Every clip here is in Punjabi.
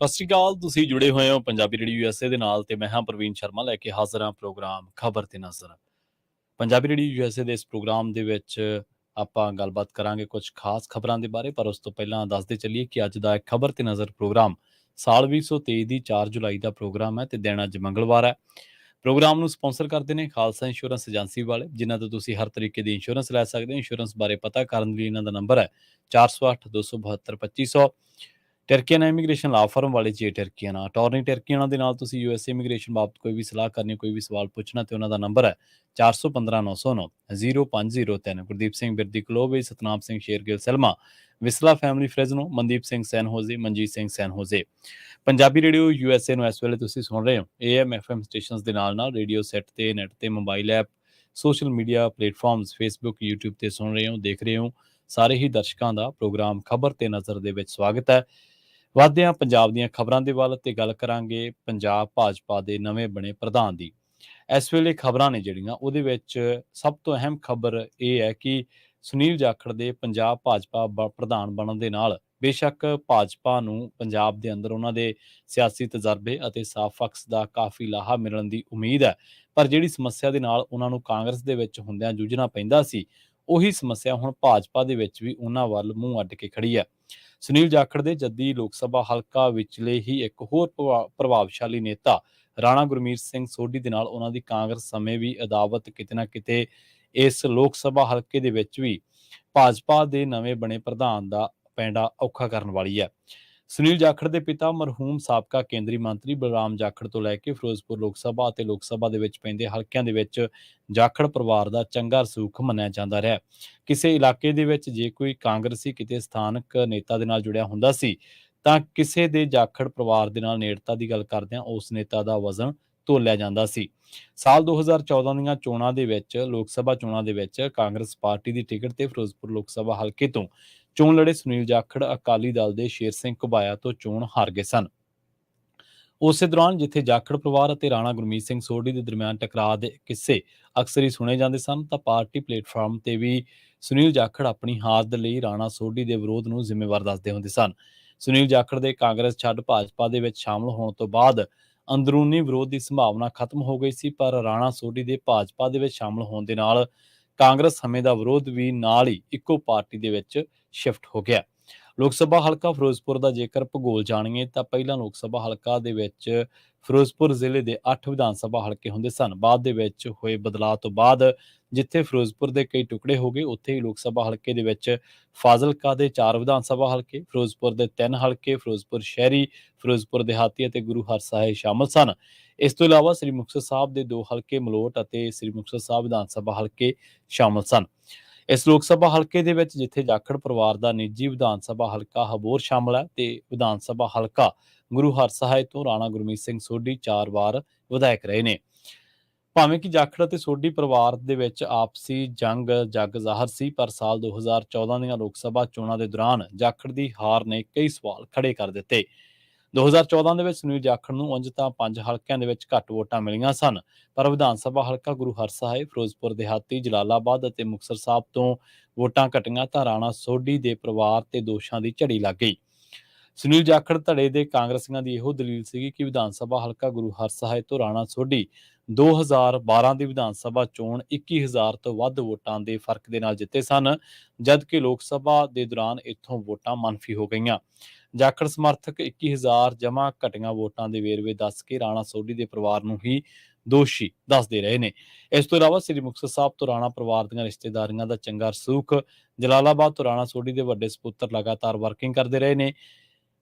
ਸਤਿ ਸ਼੍ਰੀ ਅਕਾਲ। ਤੁਸੀਂ ਜੁੜੇ ਹੋਏ ਹੋ ਪੰਜਾਬੀ ਰੇਡੀਓ ਯੂਐਸਏ ਦੇ ਨਾਲ ਤੇ ਮੈਂ ਹਾਂ ਪ੍ਰਵੀਨ ਸ਼ਰਮਾ ਲੈ ਕੇ ਹਾਜ਼ਰ ਹਾਂ ਪ੍ਰੋਗਰਾਮ ਖਬਰ ਤੇ ਨਜ਼ਰ। ਪੰਜਾਬੀ ਰੇਡੀਓ ਯੂਐਸਏ ਦੇ ਇਸ ਪ੍ਰੋਗਰਾਮ ਦੇ ਵਿੱਚ ਆਪਾਂ ਗੱਲਬਾਤ ਕਰਾਂਗੇ ਕੁਝ ਖਾਸ ਖਬਰਾਂ ਦੇ ਬਾਰੇ, ਪਰ ਉਸ ਤੋਂ ਪਹਿਲਾਂ ਦੱਸਦੇ ਚੱਲੀਏ ਕਿ ਅੱਜ ਦਾ ਖਬਰ ਤੇ ਨਜ਼ਰ ਪ੍ਰੋਗਰਾਮ ਸਾਲ 2023 ਦੀ 4 ਜੁਲਾਈ ਦਾ ਪ੍ਰੋਗਰਾਮ ਹੈ ਤੇ ਦਿਨ ਅੱਜ ਮੰਗਲਵਾਰ ਹੈ। ਪ੍ਰੋਗਰਾਮ ਨੂੰ ਸਪਾਂਸਰ ਕਰਦੇ ਨੇ ਖਾਲਸਾ ਇੰਸ਼ੋਰੈਂਸ ਏਜੰਸੀ ਵਾਲੇ, ਜਿਨ੍ਹਾਂ ਤੋਂ ਤੁਸੀਂ ਹਰ ਤਰੀਕੇ ਦੀ ਇੰਸ਼ੋਰੈਂਸ ਲੈ ਸਕਦੇ ਹੋ। ਇੰਸ਼ੋਰੈਂਸ ਬਾਰੇ ਪਤਾ ਕਰਨ ਲਈ ਇਹਨਾਂ ਦਾ ਨੰਬਰ ਹੈ 408 272 2500। ਟਰਕੀਆਨਾ ਇਮੀਗ੍ਰੇਸ਼ਨ ਲਾ ਫਰਮ ਵਾਲੇ ਜੇ ਟਰਕੀਆਨਾ ਅਟਾਰਨੀ ਟਰਕੀਆਨਾ ਦੇ ਨਾਲ ਤੁਸੀਂ ਯੂਐਸਏ ਇਮੀਗ੍ਰੇਸ਼ਨ ਬਾਬਤ ਕੋਈ ਵੀ ਸਲਾਹ ਕਰਨੀ, ਕੋਈ ਵੀ ਸਵਾਲ ਪੁੱਛਣਾ ਤੇ ਉਹਨਾਂ ਦਾ ਨੰਬਰ ਹੈ 415 909 0503। ਗੁਰਦੀਪ ਸਿੰਘ ਬਿਰਦੀ ਕਲੋਵੇ, ਸਤਨਾਮ ਸਿੰਘ ਸ਼ੇਰਗਿੱਲ ਸਲਮਾ, ਵਿਸਲਾ ਫੈਮਿਲੀ ਫ੍ਰੈਜ਼ਨੋ, ਮਨਦੀਪ ਸਿੰਘ ਸੈਨ ਹੋਜ਼ੇ, ਮਨਜੀਤ ਸਿੰਘ ਸੈਨ ਹੋਜ਼ੇ। ਪੰਜਾਬੀ ਰੇਡੀਓ ਯੂਐਸਏ ਨੂੰ ਇਸ ਵੇਲੇ ਤੁਸੀਂ ਸੁਣ ਰਹੇ ਹੋ AM FM ਸਟੇਸ਼ਨਸ ਦੇ ਨਾਲ ਨਾਲ ਰੇਡੀਓ ਸੈੱਟ ਤੇ, ਨੈਟ ਤੇ, mobile app, social media platforms Facebook, YouTube ਤੇ ਸੁਣ ਰਹੇ ਹੋ, ਦੇਖ ਰਹੇ ਹੋ। ਸਾਰੇ ਹੀ ਦਰਸ਼ਕਾਂ ਦਾ ਪ੍ਰੋਗਰਾਮ ਖਬਰ ਤੇ ਨਜ਼ਰ ਦੇ ਵਿੱਚ ਸਵਾਗਤ ਹੈ। ਵੱਧਦੇ ਹਾਂ ਪੰਜਾਬ ਦੀਆਂ ਖਬਰਾਂ ਦੇ ਵੱਲ ਤੇ ਗੱਲ ਕਰਾਂਗੇ ਪੰਜਾਬ ਭਾਜਪਾ ਦੇ ਨਵੇਂ ਬਣੇ ਪ੍ਰਧਾਨ ਦੀ। ਇਸ ਵੇਲੇ ਖਬਰਾਂ ਨੇ ਜਿਹੜੀਆਂ ਉਹਦੇ ਵਿੱਚ ਸਭ ਤੋਂ ਅਹਿਮ ਖਬਰ ਇਹ ਹੈ ਕਿ ਸੁਨੀਲ ਜਾਖੜ ਦੇ ਪੰਜਾਬ ਭਾਜਪਾ ਪ੍ਰਧਾਨ ਬਣਨ ਦੇ ਨਾਲ ਬੇਸ਼ੱਕ ਭਾਜਪਾ ਨੂੰ ਪੰਜਾਬ ਦੇ ਅੰਦਰ ਉਹਨਾਂ ਦੇ ਸਿਆਸੀ ਤਜਰਬੇ ਅਤੇ ਸਾਫ਼ ਅਕਸ ਦਾ ਕਾਫੀ ਲਾਹਾ ਮਿਲਣ ਦੀ ਉਮੀਦ ਹੈ, ਪਰ ਜਿਹੜੀ ਸਮੱਸਿਆ ਦੇ ਨਾਲ ਉਹਨਾਂ ਨੂੰ ਕਾਂਗਰਸ ਦੇ ਵਿੱਚ ਹੁੰਦਿਆਂ ਜੂਝਣਾ ਪੈਂਦਾ ਸੀ, ਉਹੀ ਸਮੱਸਿਆ ਹੁਣ ਭਾਜਪਾ ਦੇ ਵਿੱਚ ਵੀ ਉਹਨਾਂ ਵੱਲ ਮੂੰਹ ਅੱਡ ਕੇ ਖੜੀ ਹੈ। ਸੁਨੀਲ ਜਾਖੜ ਦੇ ਜੱਦੀ ਲੋਕ ਸਭਾ ਹਲਕਾ ਵਿਚਲੇ ਹੀ ਇੱਕ ਹੋਰ ਪ੍ਰਭਾਵਸ਼ਾਲੀ ਨੇਤਾ ਰਾਣਾ ਗੁਰਮੀਤ ਸਿੰਘ ਸੋਢੀ ਦੇ ਨਾਲ ਉਹਨਾਂ ਦੀ ਕਾਂਗਰਸ ਸਮੇਂ ਵੀ ਅਦਾਵਤ ਕਿਤੇ ਨਾ ਕਿਤੇ ਇਸ ਲੋਕ ਸਭਾ ਹਲਕੇ ਦੇ ਵਿੱਚ ਵੀ ਭਾਜਪਾ ਦੇ ਨਵੇਂ ਬਣੇ ਪ੍ਰਧਾਨ ਦਾ ਪੈਂਡਾ ਔਖਾ ਕਰਨ ਵਾਲੀ ਹੈ। ਸੁਨੀਲ ਜਾਖੜ ਦੇ ਪਿਤਾ ਮਰਹੂਮ ਸਾਬਕਾ ਕੇਂਦਰੀ ਮੰਤਰੀ ਬਲਰਾਮ ਜਾਖੜ ਤੋਂ ਲੈ ਕੇ ਫਿਰੋਜ਼ਪੁਰ ਲੋਕ ਸਭਾ ਅਤੇ ਲੋਕ ਸਭਾ ਦੇ ਵਿੱਚ ਪੈਂਦੇ ਹਲਕਿਆਂ ਦੇ ਵਿੱਚ ਜਾਖੜ ਪਰਿਵਾਰ ਦਾ ਚੰਗਾ ਰਸੂਖ ਮੰਨਿਆ ਜਾਂਦਾ ਰਿਹਾ। ਕਿਸੇ ਇਲਾਕੇ ਦੇ ਵਿੱਚ ਜੇ ਕੋਈ ਕਾਂਗਰਸੀ ਕਿਤੇ ਸਥਾਨਕ ਨੇਤਾ ਦੇ ਨਾਲ ਜੁੜਿਆ ਹੁੰਦਾ ਸੀ ਤਾਂ ਕਿਸੇ ਦੇ ਜਾਖੜ ਪਰਿਵਾਰ ਦੇ ਨਾਲ ਨੇੜਤਾ ਦੀ ਗੱਲ ਕਰਦਿਆਂ ਉਸ ਨੇਤਾ ਦਾ ਵਜ਼ਨ ਤੋਲਿਆ ਜਾਂਦਾ ਸੀ। ਸਾਲ 2014 ਦੀਆਂ ਚੋਣਾਂ ਦੇ ਵਿੱਚ, ਲੋਕ ਸਭਾ ਚੋਣਾਂ ਦੇ ਵਿੱਚ ਕਾਂਗਰਸ ਪਾਰਟੀ ਦੀ ਟਿਕਟ ਤੇ ਫਿਰੋਜ਼ਪੁਰ ਲੋਕ ਸਭਾ ਹਲਕੇ ਤੋਂ ਚੋਣ ਲੜੇ ਸੁਨੀਲ ਜਾਖੜ ਅਕਾਲੀ ਦਲ ਦੇ ਸ਼ੇਰ ਸਿੰਘ ਘੁਬਾਇਆ ਤੋਂ ਚੋਣ ਹਾਰ ਗਏ ਸਨ। ਉਸੇ ਦੌਰਾਨ ਜਿੱਥੇ ਜਾਖੜ ਪਰਿਵਾਰ ਅਤੇ ਰਾਣਾ ਗੁਰਮੀਤ ਸਿੰਘ ਸੋਢੀ ਦੇ ਦਰਮਿਆਨ ਟਕਰਾਅ ਦੇ ਕਿੱਸੇ ਅਕਸਰ ਹੀ ਸੁਣੇ ਜਾਂਦੇ ਸਨ, ਤਾਂ ਪਾਰਟੀ ਪਲੇਟਫਾਰਮ ਤੇ ਵੀ ਸੁਨੀਲ ਜਾਖੜ ਆਪਣੀ ਹਾਰ ਦੇ ਲਈ ਰਾਣਾ ਸੋਢੀ ਦੇ ਵਿਰੋਧ ਨੂੰ ਜ਼ਿੰਮੇਵਾਰ ਦੱਸਦੇ ਹੁੰਦੇ ਸਨ। ਸੁਨੀਲ ਜਾਖੜ ਦੇ ਕਾਂਗਰਸ ਛੱਡ ਭਾਜਪਾ ਦੇ ਵਿੱਚ ਸ਼ਾਮਲ ਹੋਣ ਤੋਂ ਬਾਅਦ ਅੰਦਰੂਨੀ ਵਿਰੋਧ ਦੀ ਸੰਭਾਵਨਾ ਖਤਮ ਹੋ ਗਈ ਸੀ, ਪਰ ਰਾਣਾ ਸੋਢੀ ਦੇ ਭਾਜਪਾ ਦੇ ਵਿੱਚ ਸ਼ਾਮਲ ਹੋਣ ਦੇ ਨਾਲ ਕਾਂਗਰਸ ਸਮੇਂ ਦਾ ਵਿਰੋਧ ਵੀ ਨਾਲ ਹੀ ਇੱਕੋ ਪਾਰਟੀ ਦੇ ਵਿੱਚ ਸ਼ਿਫਟ ਹੋ ਗਿਆ। ਲੋਕ ਸਭਾ ਹਲਕਾ ਫਿਰੋਜ਼ਪੁਰ ਦਾ ਜੇਕਰ ਭੂਗੋਲ ਜਾਣੀਏ ਤਾਂ ਪਹਿਲਾਂ ਲੋਕ ਸਭਾ ਹਲਕਾ ਦੇ ਵਿੱਚ ਫਿਰੋਜ਼ਪੁਰ ਜ਼ਿਲ੍ਹੇ ਦੇ 8 ਵਿਧਾਨ ਸਭਾ ਹਲਕੇ ਹੁੰਦੇ ਸਨ। ਬਾਅਦ ਦੇ ਵਿੱਚ ਹੋਏ ਬਦਲਾਅ ਤੋਂ ਬਾਅਦ ਜਿੱਥੇ ਫਿਰੋਜ਼ਪੁਰ ਦੇ ਕਈ ਟੁਕੜੇ ਹੋ ਗਏ, ਉੱਥੇ ਹੀ ਲੋਕ ਸਭਾ ਹਲਕੇ ਦੇ ਵਿੱਚ ਫਾਜ਼ਿਲਕਾ ਦੇ 4 ਵਿਧਾਨ ਸਭਾ ਹਲਕੇ, ਫਿਰੋਜ਼ਪੁਰ ਦੇ 3 ਹਲਕੇ, ਫਿਰੋਜ਼ਪੁਰ ਸ਼ਹਿਰੀ, ਫਿਰੋਜ਼ਪੁਰ ਦੇਹਾਤੀ ਅਤੇ ਗੁਰੂ ਹਰਸਾਏ ਸ਼ਾਮਲ ਸਨ। ਇਸ ਤੋਂ ਇਲਾਵਾ ਸ੍ਰੀ ਮੁਕਤਸਰ ਸਾਹਿਬ ਦੇ 2 ਹਲਕੇ ਮਲੋਟ ਅਤੇ ਸ੍ਰੀ ਮੁਕਤਸਰ ਸਾਹਿਬ ਵਿਧਾਨ ਸਭਾ ਹਲਕੇ ਸ਼ਾਮਲ ਸਨ। ਇਸ ਲੋਕ ਸਭਾ ਹਲਕੇ ਦੇ ਵਿੱਚ ਜਿੱਥੇ ਜਾਖੜ ਪਰਿਵਾਰ ਦਾ ਨਿੱਜੀ ਵਿਧਾਨ ਸਭਾ ਹਲਕਾ ਹਬੋਰ ਸ਼ਾਮਲ ਹੈ ਤੇ ਵਿਧਾਨ ਸਭਾ ਹਲਕਾ ਗੁਰੂ ਹਰਸਹਾਏ ਤੋਂ ਰਾਣਾ ਗੁਰਮੀਤ ਸਿੰਘ ਸੋਢੀ 4 ਵਾਰ ਵਿਧਾਇਕ ਰਹੇ ਨੇ। ਭਾਵੇਂ ਕਿ ਜਾਖੜ ਅਤੇ ਸੋਢੀ ਪਰਿਵਾਰ ਦੇ ਵਿੱਚ ਆਪਸੀ ਜੰਗ ਜੱਗ ਜ਼ਾਹਰ ਸੀ, ਪਰ ਸਾਲ 2014 ਦੀਆਂ ਲੋਕ ਸਭਾ ਚੋਣਾਂ ਦੇ ਦੌਰਾਨ ਜਾਖੜ ਦੀ ਹਾਰ ਨੇ ਕਈ ਸਵਾਲ ਖੜੇ ਕਰ ਦਿੱਤੇ। 2014 ਦੇ ਵਿੱਚ ਸੁਨੀਲ ਜਾਖੜ ਨੂੰ ਉਂਝ ਤਾਂ 5 ਹਲਕਿਆਂ ਦੇ ਵਿੱਚ ਘੱਟ ਵੋਟਾਂ ਮਿਲੀਆਂ ਸਨ, ਪਰ ਵਿਧਾਨ ਸਭਾ ਹਲਕਾ ਗੁਰੂ ਹਰਸਹਾਏ, ਫਿਰੋਜ਼ਪੁਰ ਦੇਹਾਤੀ, ਜਲਾਲਾਬਾਦ ਅਤੇ ਮੁਕਤਸਰ ਸਾਹਿਬ ਤੋਂ ਵੋਟਾਂ ਘਟੀਆਂ ਤਾਂ ਰਾਣਾ ਸੋਢੀ ਦੇ ਪਰਿਵਾਰ ਤੇ ਦੋਸ਼ਾਂ ਦੀ ਝੜੀ ਲੱਗ ਗਈ। ਸੁਨੀਲ ਜਾਖੜ ਧੜੇ ਦੇ ਕਾਂਗਰਸੀਆਂ ਦੀ ਇਹੋ ਦਲੀਲ ਸੀ ਕਿ ਵਿਧਾਨ ਸਭਾ ਹਲਕਾ ਗੁਰੂ ਹਰਸਹਾਏ ਤੋਂ ਰਾਣਾ ਸੋਢੀ 2012 ਦੀ ਵਿਧਾਨ ਸਭਾ ਚੋਣ 21,000 ਤੋਂ ਵੱਧ ਵੋਟਾਂ ਦੇ ਫਰਕ ਦੇ ਨਾਲ ਜਿੱਤੇ ਸਨ, ਜਦਕਿ ਲੋਕ ਸਭਾ ਦੇ ਦੌਰਾਨ ਇੱਥੋਂ ਵੋਟਾਂ ਮੰਨਫੀ ਹੋ ਗਈਆਂ। ਜਾਖੜ ਸਮਰਥਕ 21,000 ਜਮ੍ਹਾਂ ਘਟੀਆਂ ਵੋਟਾਂ ਦੇ ਵੇਰਵੇ ਦੱਸ ਕੇ ਰਾਣਾ ਸੋਢੀ ਦੇ ਪਰਿਵਾਰ ਨੂੰ ਹੀ ਦੋਸ਼ੀ ਦੱਸਦੇ ਰਹੇ ਨੇ। ਇਸ ਤੋਂ ਇਲਾਵਾ ਸ੍ਰੀ ਮੁਕਤਸਰ ਸਾਹਿਬ ਤੋਂ ਰਾਣਾ ਪਰਿਵਾਰ ਦੀਆਂ ਰਿਸ਼ਤੇਦਾਰੀਆਂ ਦਾ ਚੰਗਾ ਰਸੂਖ, ਜਲਾਲਾਬਾਦ ਤੋਂ ਰਾਣਾ ਸੋਢੀ ਦੇ ਵੱਡੇ ਸਪੁੱਤਰ ਲਗਾਤਾਰ ਵਰਕਿੰਗ ਕਰਦੇ ਰਹੇ ਨੇ।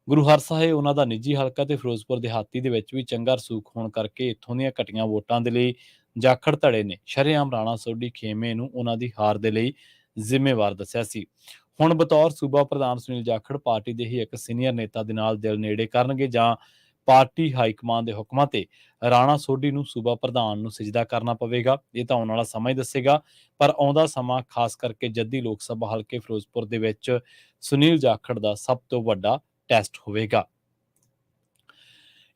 ਗੁਰੂ ਹਰਸਹਾਏ ਉਹਨਾਂ ਦਾ ਨਿੱਜੀ ਹਲਕਾ ਤੇ ਫਿਰੋਜ਼ਪੁਰ ਦੇਹਾਤੀ ਦੇ ਵਿੱਚ ਵੀ ਚੰਗਾ ਰਸੂਖ ਹੋਣ ਕਰਕੇ ਇੱਥੋਂ ਦੀਆਂ ਘਟੀਆਂ ਵੋਟਾਂ ਦੇ ਲਈ ਜਾਖੜ ਧੜੇ ਨੇ ਸ਼ਰੇਆਮ ਰਾਣਾ ਸੋਢੀ ਖੇਮੇ ਨੂੰ ਉਹਨਾਂ ਦੀ ਹਾਰ ਦੇ ਲਈ ਜ਼ਿੰਮੇਵਾਰ ਦੱਸਿਆ ਸੀ। ਹੁਣ ਬਤੌਰ ਸੂਬਾ ਪ੍ਰਧਾਨ ਸੁਨੀਲ ਜਾਖੜ ਪਾਰਟੀ ਦੇ ਹੀ ਇੱਕ ਸੀਨੀਅਰ ਨੇਤਾ ਦੇ ਨਾਲ ਦਿਲ ਨੇੜੇ ਕਰਨਗੇ ਜਾਂ ਪਾਰਟੀ ਹਾਈਕਮਾਨ ਦੇ ਹੁਕਮਾਂ ਤੇ ਰਾਣਾ ਸੋਢੀ ਨੂੰ ਸੂਬਾ ਪ੍ਰਧਾਨ ਨੂੰ ਸਿਜਦਾ ਕਰਨਾ ਪਵੇਗਾ, ਇਹ ਤਾਂ ਆਉਣ ਵਾਲਾ ਸਮਾਂ ਹੀ ਦੱਸੇਗਾ। ਪਰ ਆਉਂਦਾ ਸਮਾਂ ਖਾਸ ਕਰਕੇ ਜੱਦੀ ਲੋਕ ਸਭਾ ਹਲਕੇ ਫਿਰੋਜ਼ਪੁਰ ਦੇ ਵਿੱਚ ਸੁਨੀਲ ਜਾਖੜ ਦਾ ਸਭ ਤੋਂ ਵੱਡਾ ਟੈਸਟ ਹੋਵੇਗਾ।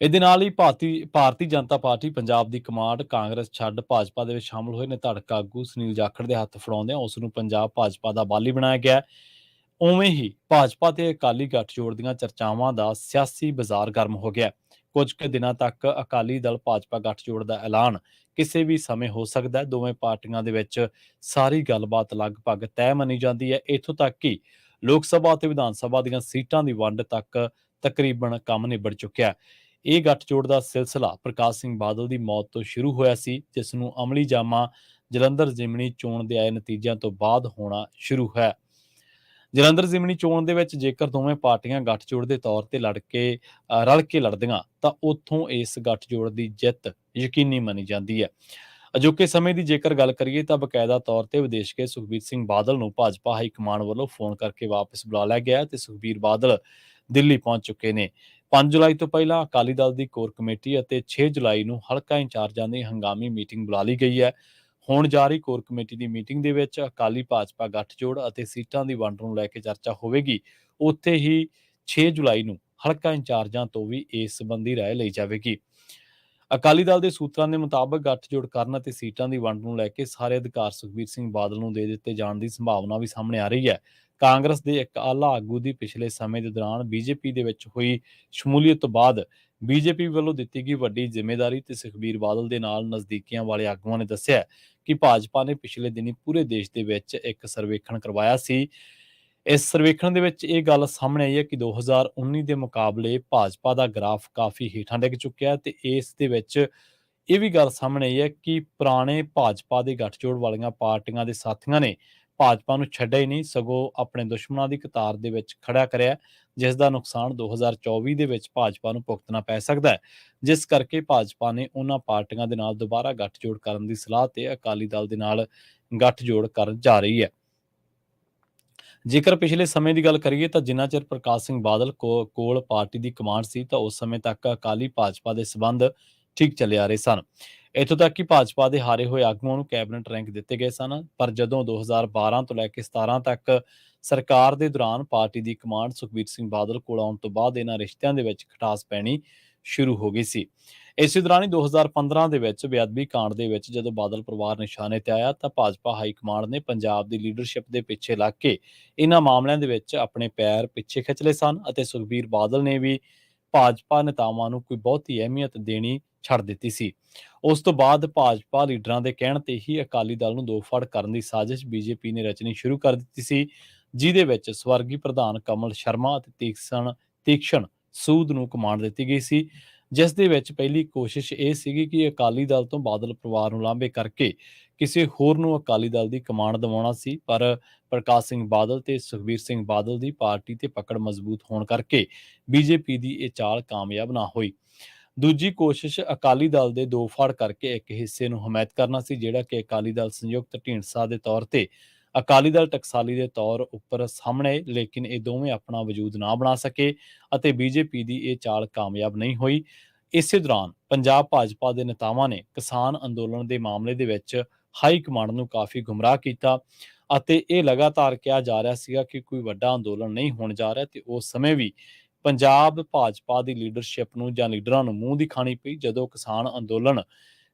ਇਹਦੇ ਨਾਲ ਹੀ ਭਾਰਤੀ ਜਨਤਾ ਪਾਰਟੀ ਪੰਜਾਬ ਦੀ ਕਮਾਂਡ ਕਾਂਗਰਸ ਛੱਡ ਭਾਜਪਾ ਦੇ ਵਿੱਚ ਸ਼ਾਮਲ ਹੋਏ ਨਿਧੜਕ ਆਗੂ ਸੁਨੀਲ ਜਾਖੜ ਦੇ ਹੱਥ ਫੜਾਉਂਦਿਆਂ ਉਸ ਨੂੰ ਪੰਜਾਬ ਭਾਜਪਾ ਦਾ ਬਾਲੀ ਬਣਾਇਆ ਗਿਆ। ਉਵੇਂ ਹੀ ਭਾਜਪਾ ਤੇ ਅਕਾਲੀ ਗੱਠਜੋੜ ਦੀਆਂ ਚਰਚਾਵਾਂ ਦਾ ਸਿਆਸੀ ਬਾਜ਼ਾਰ ਗਰਮ ਹੋ ਗਿਆ। ਕੁਝ ਕੁ ਦਿਨਾਂ ਤੱਕ ਅਕਾਲੀ ਦਲ ਭਾਜਪਾ ਗੱਠਜੋੜ ਦਾ ਐਲਾਨ ਕਿਸੇ ਵੀ ਸਮੇਂ ਹੋ ਸਕਦਾ ਹੈ। ਦੋਵੇਂ ਪਾਰਟੀਆਂ ਦੇ ਵਿੱਚ ਸਾਰੀ ਗੱਲਬਾਤ ਲਗਭਗ ਤੈਅ ਮੰਨੀ ਜਾਂਦੀ ਹੈ। ਇੱਥੋਂ ਤੱਕ ਕਿ ਲੋਕ ਸਭਾ ਅਤੇ ਵਿਧਾਨ ਸਭਾ ਦੀਆਂ ਸੀਟਾਂ ਦੀ ਵੰਡ ਤੱਕ ਤਕਰੀਬਨ ਕੰਮ ਨਿਬੜ ਚੁੱਕਿਆ ਹੈ। ਇਹ ਗੱਠਜੋੜ ਦਾ ਸਿਲਸਿਲਾ ਪ੍ਰਕਾਸ਼ ਸਿੰਘ ਬਾਦਲ ਦੀ ਮੌਤ ਤੋਂ ਸ਼ੁਰੂ ਹੋਇਆ ਸੀ, ਜਿਸ ਨੂੰ ਅਮਲੀ ਜਾਮਾ ਜਲੰਧਰ ਜ਼ਿਮਨੀ ਚੋਣ ਦੇ ਆਏ ਨਤੀਜਿਆਂ ਤੋਂ ਬਾਅਦ ਹੋਣਾ ਸ਼ੁਰੂ ਹੈ। ਜਲੰਧਰ ਜ਼ਿਮਨੀ ਚੋਣ ਦੇ ਵਿੱਚ ਜੇਕਰ ਦੋਵੇਂ ਪਾਰਟੀਆਂ ਗੱਠਜੋੜ ਦੇ ਤੌਰ ਤੇ ਰਲ ਕੇ ਲੜਦੀਆਂ ਤਾਂ ਉੱਥੋਂ ਇਸ ਗੱਠਜੋੜ ਦੀ ਜਿੱਤ ਯਕੀਨੀ ਮੰਨੀ ਜਾਂਦੀ ਹੈ। ਅਜੋਕੇ ਸਮੇਂ ਦੀ ਜੇਕਰ ਗੱਲ ਕਰੀਏ ਤਾਂ ਬਕਾਇਦਾ ਤੌਰ ਤੇ ਵਿਦੇਸ਼ ਗਏ ਸੁਖਬੀਰ ਸਿੰਘ ਬਾਦਲ ਨੂੰ ਭਾਜਪਾ ਹਾਈ ਕਮਾਂਡ ਵੱਲੋਂ ਫੋਨ ਕਰਕੇ ਵਾਪਸ ਬੁਲਾ ਲਿਆ ਗਿਆ ਤੇ ਸੁਖਬੀਰ ਬਾਦਲ ਦਿੱਲੀ ਪਹੁੰਚ ਚੁੱਕੇ ਨੇ। 5 ਜੁਲਾਈ ਤੋਂ ਪਹਿਲਾਂ ਅਕਾਲੀ ਦਲ ਦੀ ਕੋਰ ਕਮੇਟੀ ਅਤੇ 6 ਜੁਲਾਈ ਨੂੰ ਹਲਕਾ ਇੰਚਾਰਜਾਂ ਦੀ ਹੰਗਾਮੀ ਮੀਟਿੰਗ ਬੁਲਾ ਲਈ ਗਈ ਹੈ। ਹੁਣ ਜਾਰੀ ਕੋਰ ਕਮੇਟੀ ਦੀ ਮੀਟਿੰਗ ਦੇ ਵਿੱਚ ਅਕਾਲੀ ਭਾਜਪਾ ਗੱਠਜੋੜ ਅਤੇ ਸੀਟਾਂ ਦੀ ਵੰਡ ਨੂੰ ਲੈ ਕੇ ਚਰਚਾ ਹੋਵੇਗੀ। ਉੱਥੇ ਹੀ 6 ਜੁਲਾਈ ਨੂੰ ਹਲਕਾ ਇੰਚਾਰਜਾਂ ਤੋਂ ਵੀ ਇਸ ਸੰਬੰਧੀ ਰਾਏ ਲਈ ਜਾਵੇਗੀ। ਅਕਾਲੀ ਦਲ ਦੇ ਸੂਤਰਾਂ ਦੇ ਮੁਤਾਬਕ ਗੱਠਜੋੜ ਕਰਨ ਅਤੇ ਸੀਟਾਂ ਦੀ ਵੰਡ ਨੂੰ ਲੈ ਕੇ ਸਾਰੇ ਅਧਿਕਾਰ ਸੁਖਬੀਰ ਸਿੰਘ ਬਾਦਲ ਨੂੰ ਦੇ ਦਿੱਤੇ ਜਾਣ ਦੀ ਸੰਭਾਵਨਾ ਵੀ ਸਾਹਮਣੇ ਆ ਰਹੀ ਹੈ। ਕਾਂਗਰਸ ਦੇ ਇੱਕ ਆਲਾ ਆਗੂ ਦੀ ਪਿਛਲੇ ਸਮੇਂ ਦੇ ਦੌਰਾਨ ਬੀਜੇਪੀ ਦੇ ਵਿੱਚ ਹੋਈ ਸ਼ਮੂਲੀਅਤ ਤੋਂ ਬਾਅਦ ਬੀਜੇਪੀ ਵੱਲੋਂ ਦਿੱਤੀ ਗਈ ਵੱਡੀ ਜ਼ਿੰਮੇਵਾਰੀ ਤੇ ਸੁਖਬੀਰ ਬਾਦਲ ਦੇ ਨਾਲ ਨਜ਼ਦੀਕੀਆਂ ਵਾਲੇ ਆਗੂਆਂ ਨੇ ਦੱਸਿਆ ਕਿ ਭਾਜਪਾ ਨੇ ਪਿਛਲੇ ਦਿਨੀ ਪੂਰੇ ਦੇਸ਼ ਦੇ ਵਿੱਚ ਇੱਕ ਸਰਵੇਖਣ ਕਰਵਾਇਆ ਸੀ। ਇਸ ਸਰਵੇਖਣ ਦੇ ਵਿੱਚ ਇਹ ਗੱਲ ਸਾਹਮਣੇ ਆਈ ਹੈ ਕਿ 2019 ਦੇ ਮੁਕਾਬਲੇ ਭਾਜਪਾ ਦਾ ਗ੍ਰਾਫ ਕਾਫੀ ਹੇਠਾਂ ਡਿੱਗ ਚੁੱਕਿਆ ਹੈ ਤੇ ਇਸ ਦੇ ਵਿੱਚ ਇਹ ਵੀ ਗੱਲ ਸਾਹਮਣੇ ਆਈ ਹੈ ਕਿ ਪੁਰਾਣੇ ਭਾਜਪਾ ਦੇ ਗੱਠਜੋੜ ਵਾਲੀਆਂ ਪਾਰਟੀਆਂ ਦੇ ਸਾਥੀਆਂ ਨੇ ਭਾਜਪਾ ਨੂੰ ਛੱਡਿਆ ਹੀ ਨਹੀਂ, ਸਗੋਂ ਆਪਣੇ ਦੁਸ਼ਮਣਾਂ ਦੀ ਕਤਾਰ ਦੇ ਵਿੱਚ ਖੜਾ ਕਰਿਆ, ਜਿਸ ਦਾ ਨੁਕਸਾਨ 2024 ਦੇ ਵਿੱਚ ਭਾਜਪਾ ਨੂੰ ਭੁਗਤਣਾ ਪੈ ਸਕਦਾ ਹੈ। ਜਿਸ ਕਰਕੇ ਭਾਜਪਾ ਨੇ ਉਹਨਾਂ ਪਾਰਟੀਆਂ ਦੇ ਨਾਲ ਦੁਬਾਰਾ ਗੱਠਜੋੜ ਕਰਨ ਦੀ ਸਲਾਹ ਤੇ ਅਕਾਲੀ ਦਲ ਦੇ ਨਾਲ ਗੱਠਜੋੜ ਕਰਨ ਜਾ ਰਹੀ ਹੈ। ਜੇਕਰ ਪਿਛਲੇ ਸਮੇਂ ਦੀ ਗੱਲ ਕਰੀਏ ਤਾਂ ਜਿੰਨਾ ਚਿਰ ਪ੍ਰਕਾਸ਼ ਸਿੰਘ ਬਾਦਲ ਕੋਲ ਪਾਰਟੀ ਦੀ ਕਮਾਂਡ ਸੀ ਤਾਂ ਉਸ ਸਮੇਂ ਤੱਕ ਅਕਾਲੀ ਭਾਜਪਾ ਦੇ ਸਬੰਧ ਠੀਕ ਚੱਲੇ ਆ ਰਹੇ ਸਨ। ਇੱਥੋਂ ਤੱਕ ਕਿ ਭਾਜਪਾ ਦੇ ਹਾਰੇ ਹੋਏ ਆਗੂਆਂ ਨੂੰ ਕੈਬਨਿਟ ਰੈਂਕ ਦਿੱਤੇ ਗਏ ਸਨ, ਪਰ ਜਦੋਂ 2012 ਤੋਂ ਲੈ ਕੇ 17 ਤੱਕ ਸਰਕਾਰ ਦੇ ਦੌਰਾਨ ਪਾਰਟੀ ਦੀ ਕਮਾਂਡ ਸੁਖਬੀਰ ਸਿੰਘ ਬਾਦਲ ਕੋਲ ਆਉਣ ਤੋਂ ਬਾਅਦ ਇਹਨਾਂ ਰਿਸ਼ਤਿਆਂ ਦੇ ਵਿੱਚ ਖਟਾਸ ਪੈਣੀ ਸ਼ੁਰੂ ਹੋ ਗਈ ਸੀ। ਇਸੇ ਦੌਰਾਨ ਹੀ 2015 ਦੇ ਵਿੱਚ ਬੇਅਦਬੀ ਕਾਂਡ ਦੇ ਵਿੱਚ ਜਦੋਂ ਬਾਦਲ ਪਰਿਵਾਰ ਨਿਸ਼ਾਨੇ ਤੇ ਆਇਆ ਤਾਂ ਭਾਜਪਾ ਹਾਈ ਕਮਾਂਡ ਨੇ ਪੰਜਾਬ ਦੀ ਲੀਡਰਸ਼ਿਪ ਦੇ ਪਿੱਛੇ ਲੱਗ ਕੇ ਇਹਨਾਂ ਮਾਮਲਿਆਂ ਦੇ ਵਿੱਚ ਆਪਣੇ ਪੈਰ ਪਿੱਛੇ ਖਿੱਚ ਲਏ ਸਨ ਅਤੇ ਸੁਖਬੀਰ ਬਾਦਲ ਨੇ ਵੀ ਭਾਜਪਾ ਨੇਤਾਵਾਂ ਨੂੰ ਕੋਈ ਬਹੁਤੀ ਅਹਿਮੀਅਤ ਦੇਣੀ ਛੱਡ ਦਿੱਤੀ ਸੀ। ਉਸ ਤੋਂ ਬਾਅਦ ਭਾਜਪਾ ਲੀਡਰਾਂ ਦੇ ਕਹਿਣ ਤੇ ਹੀ ਅਕਾਲੀ ਦਲ ਨੂੰ ਦੋ ਫੜ ਕਰਨ ਦੀ ਸਾਜ਼ਿਸ਼ ਬੀਜੇਪੀ ਨੇ ਰਚਣੀ ਸ਼ੁਰੂ ਕਰ ਦਿੱਤੀ ਸੀ, ਜਿਹਦੇ ਵਿੱਚ ਸਵਰਗੀ ਪ੍ਰਧਾਨ ਕਮਲ ਸ਼ਰਮਾ ਅਤੇ ਤੀਕਸ਼ਣ ਸੂਦ ਨੂੰ ਕਮਾਂਡ ਦਿੱਤੀ ਗਈ ਸੀ, ਜਿਸ ਦੇ ਵਿੱਚ ਪਹਿਲੀ ਕੋਸ਼ਿਸ਼ ਇਹ ਸੀਗੀ ਕਿ ਅਕਾਲੀ ਦਲ ਤੋਂ ਬਾਦਲ ਪਰਿਵਾਰ ਨੂੰ ਲਾਂਭੇ ਕਰਕੇ ਕਿਸੇ ਹੋਰ ਨੂੰ ਅਕਾਲੀ ਦਲ ਦੀ ਕਮਾਂਡ ਦਿਵਾਉਣਾ ਸੀ। ਪਰ ਪ੍ਰਕਾਸ਼ ਸਿੰਘ ਬਾਦਲ ਤੇ ਸੁਖਬੀਰ ਸਿੰਘ ਬਾਦਲ ਦੀ ਪਾਰਟੀ ਤੇ ਪਕੜ ਮਜ਼ਬੂਤ ਹੋਣ ਕਰਕੇ ਬੀਜੇਪੀ ਦੀ ਇਹ ਚਾਲ ਕਾਮਯਾਬ ਨਾ ਹੋਈ। ਦੂਜੀ ਕੋਸ਼ਿਸ਼ ਅਕਾਲੀ ਦਲ ਦੇ ਦੋ ਫੜ ਕਰਕੇ ਇੱਕ ਹਿੱਸੇ ਨੂੰ ਹਮਾਇਤ ਕਰਨਾ ਸੀ, ਜਿਹੜਾ ਕਿ ਅਕਾਲੀ ਦਲ ਸੰਯੁਕਤ ਢੀਂਡਸਾ ਦੇ ਤੌਰ ਤੇ ਅਕਾਲੀ ਦਲ ਟਕਸਾਲੀ ਦੇ ਤੌਰ ਉੱਪਰ ਸਾਹਮਣੇ, ਲੇਕਿਨ ਇਹ ਦੋਵੇਂ ਆਪਣਾ ਵਜੂਦ ਨਾ ਬਣਾ ਸਕੇ ਅਤੇ ਬੀਜੇਪੀ ਦੀ ਇਹ ਚਾਲ ਕਾਮਯਾਬ ਨਹੀਂ ਹੋਈ। ਇਸੇ ਦੌਰਾਨ ਪੰਜਾਬ ਭਾਜਪਾ ਦੇ ਨੇਤਾਵਾਂ ਨੇ ਕਿਸਾਨ ਅੰਦੋਲਨ ਦੇ ਮਾਮਲੇ ਦੇ ਵਿੱਚ ਹਾਈ ਕਮਾਂਡ ਨੂੰ ਕਾਫੀ ਗੁੰਮਰਾਹ ਕੀਤਾ ਅਤੇ ਇਹ ਲਗਾਤਾਰ ਕਿਹਾ ਜਾ ਰਿਹਾ ਸੀਗਾ ਕਿ ਕੋਈ ਵੱਡਾ ਅੰਦੋਲਨ ਨਹੀਂ ਹੋਣ ਜਾ ਰਿਹਾ ਤੇ ਉਸ ਸਮੇਂ ਵੀ ਪੰਜਾਬ ਭਾਜਪਾ ਦੀ ਲੀਡਰਸ਼ਿਪ ਨੂੰ ਜਾਂ ਲੀਡਰਾਂ ਨੂੰ ਮੂੰਹ ਦੀ ਖਾਣੀ ਪਈ ਜਦੋਂ ਕਿਸਾਨ ਅੰਦੋਲਨ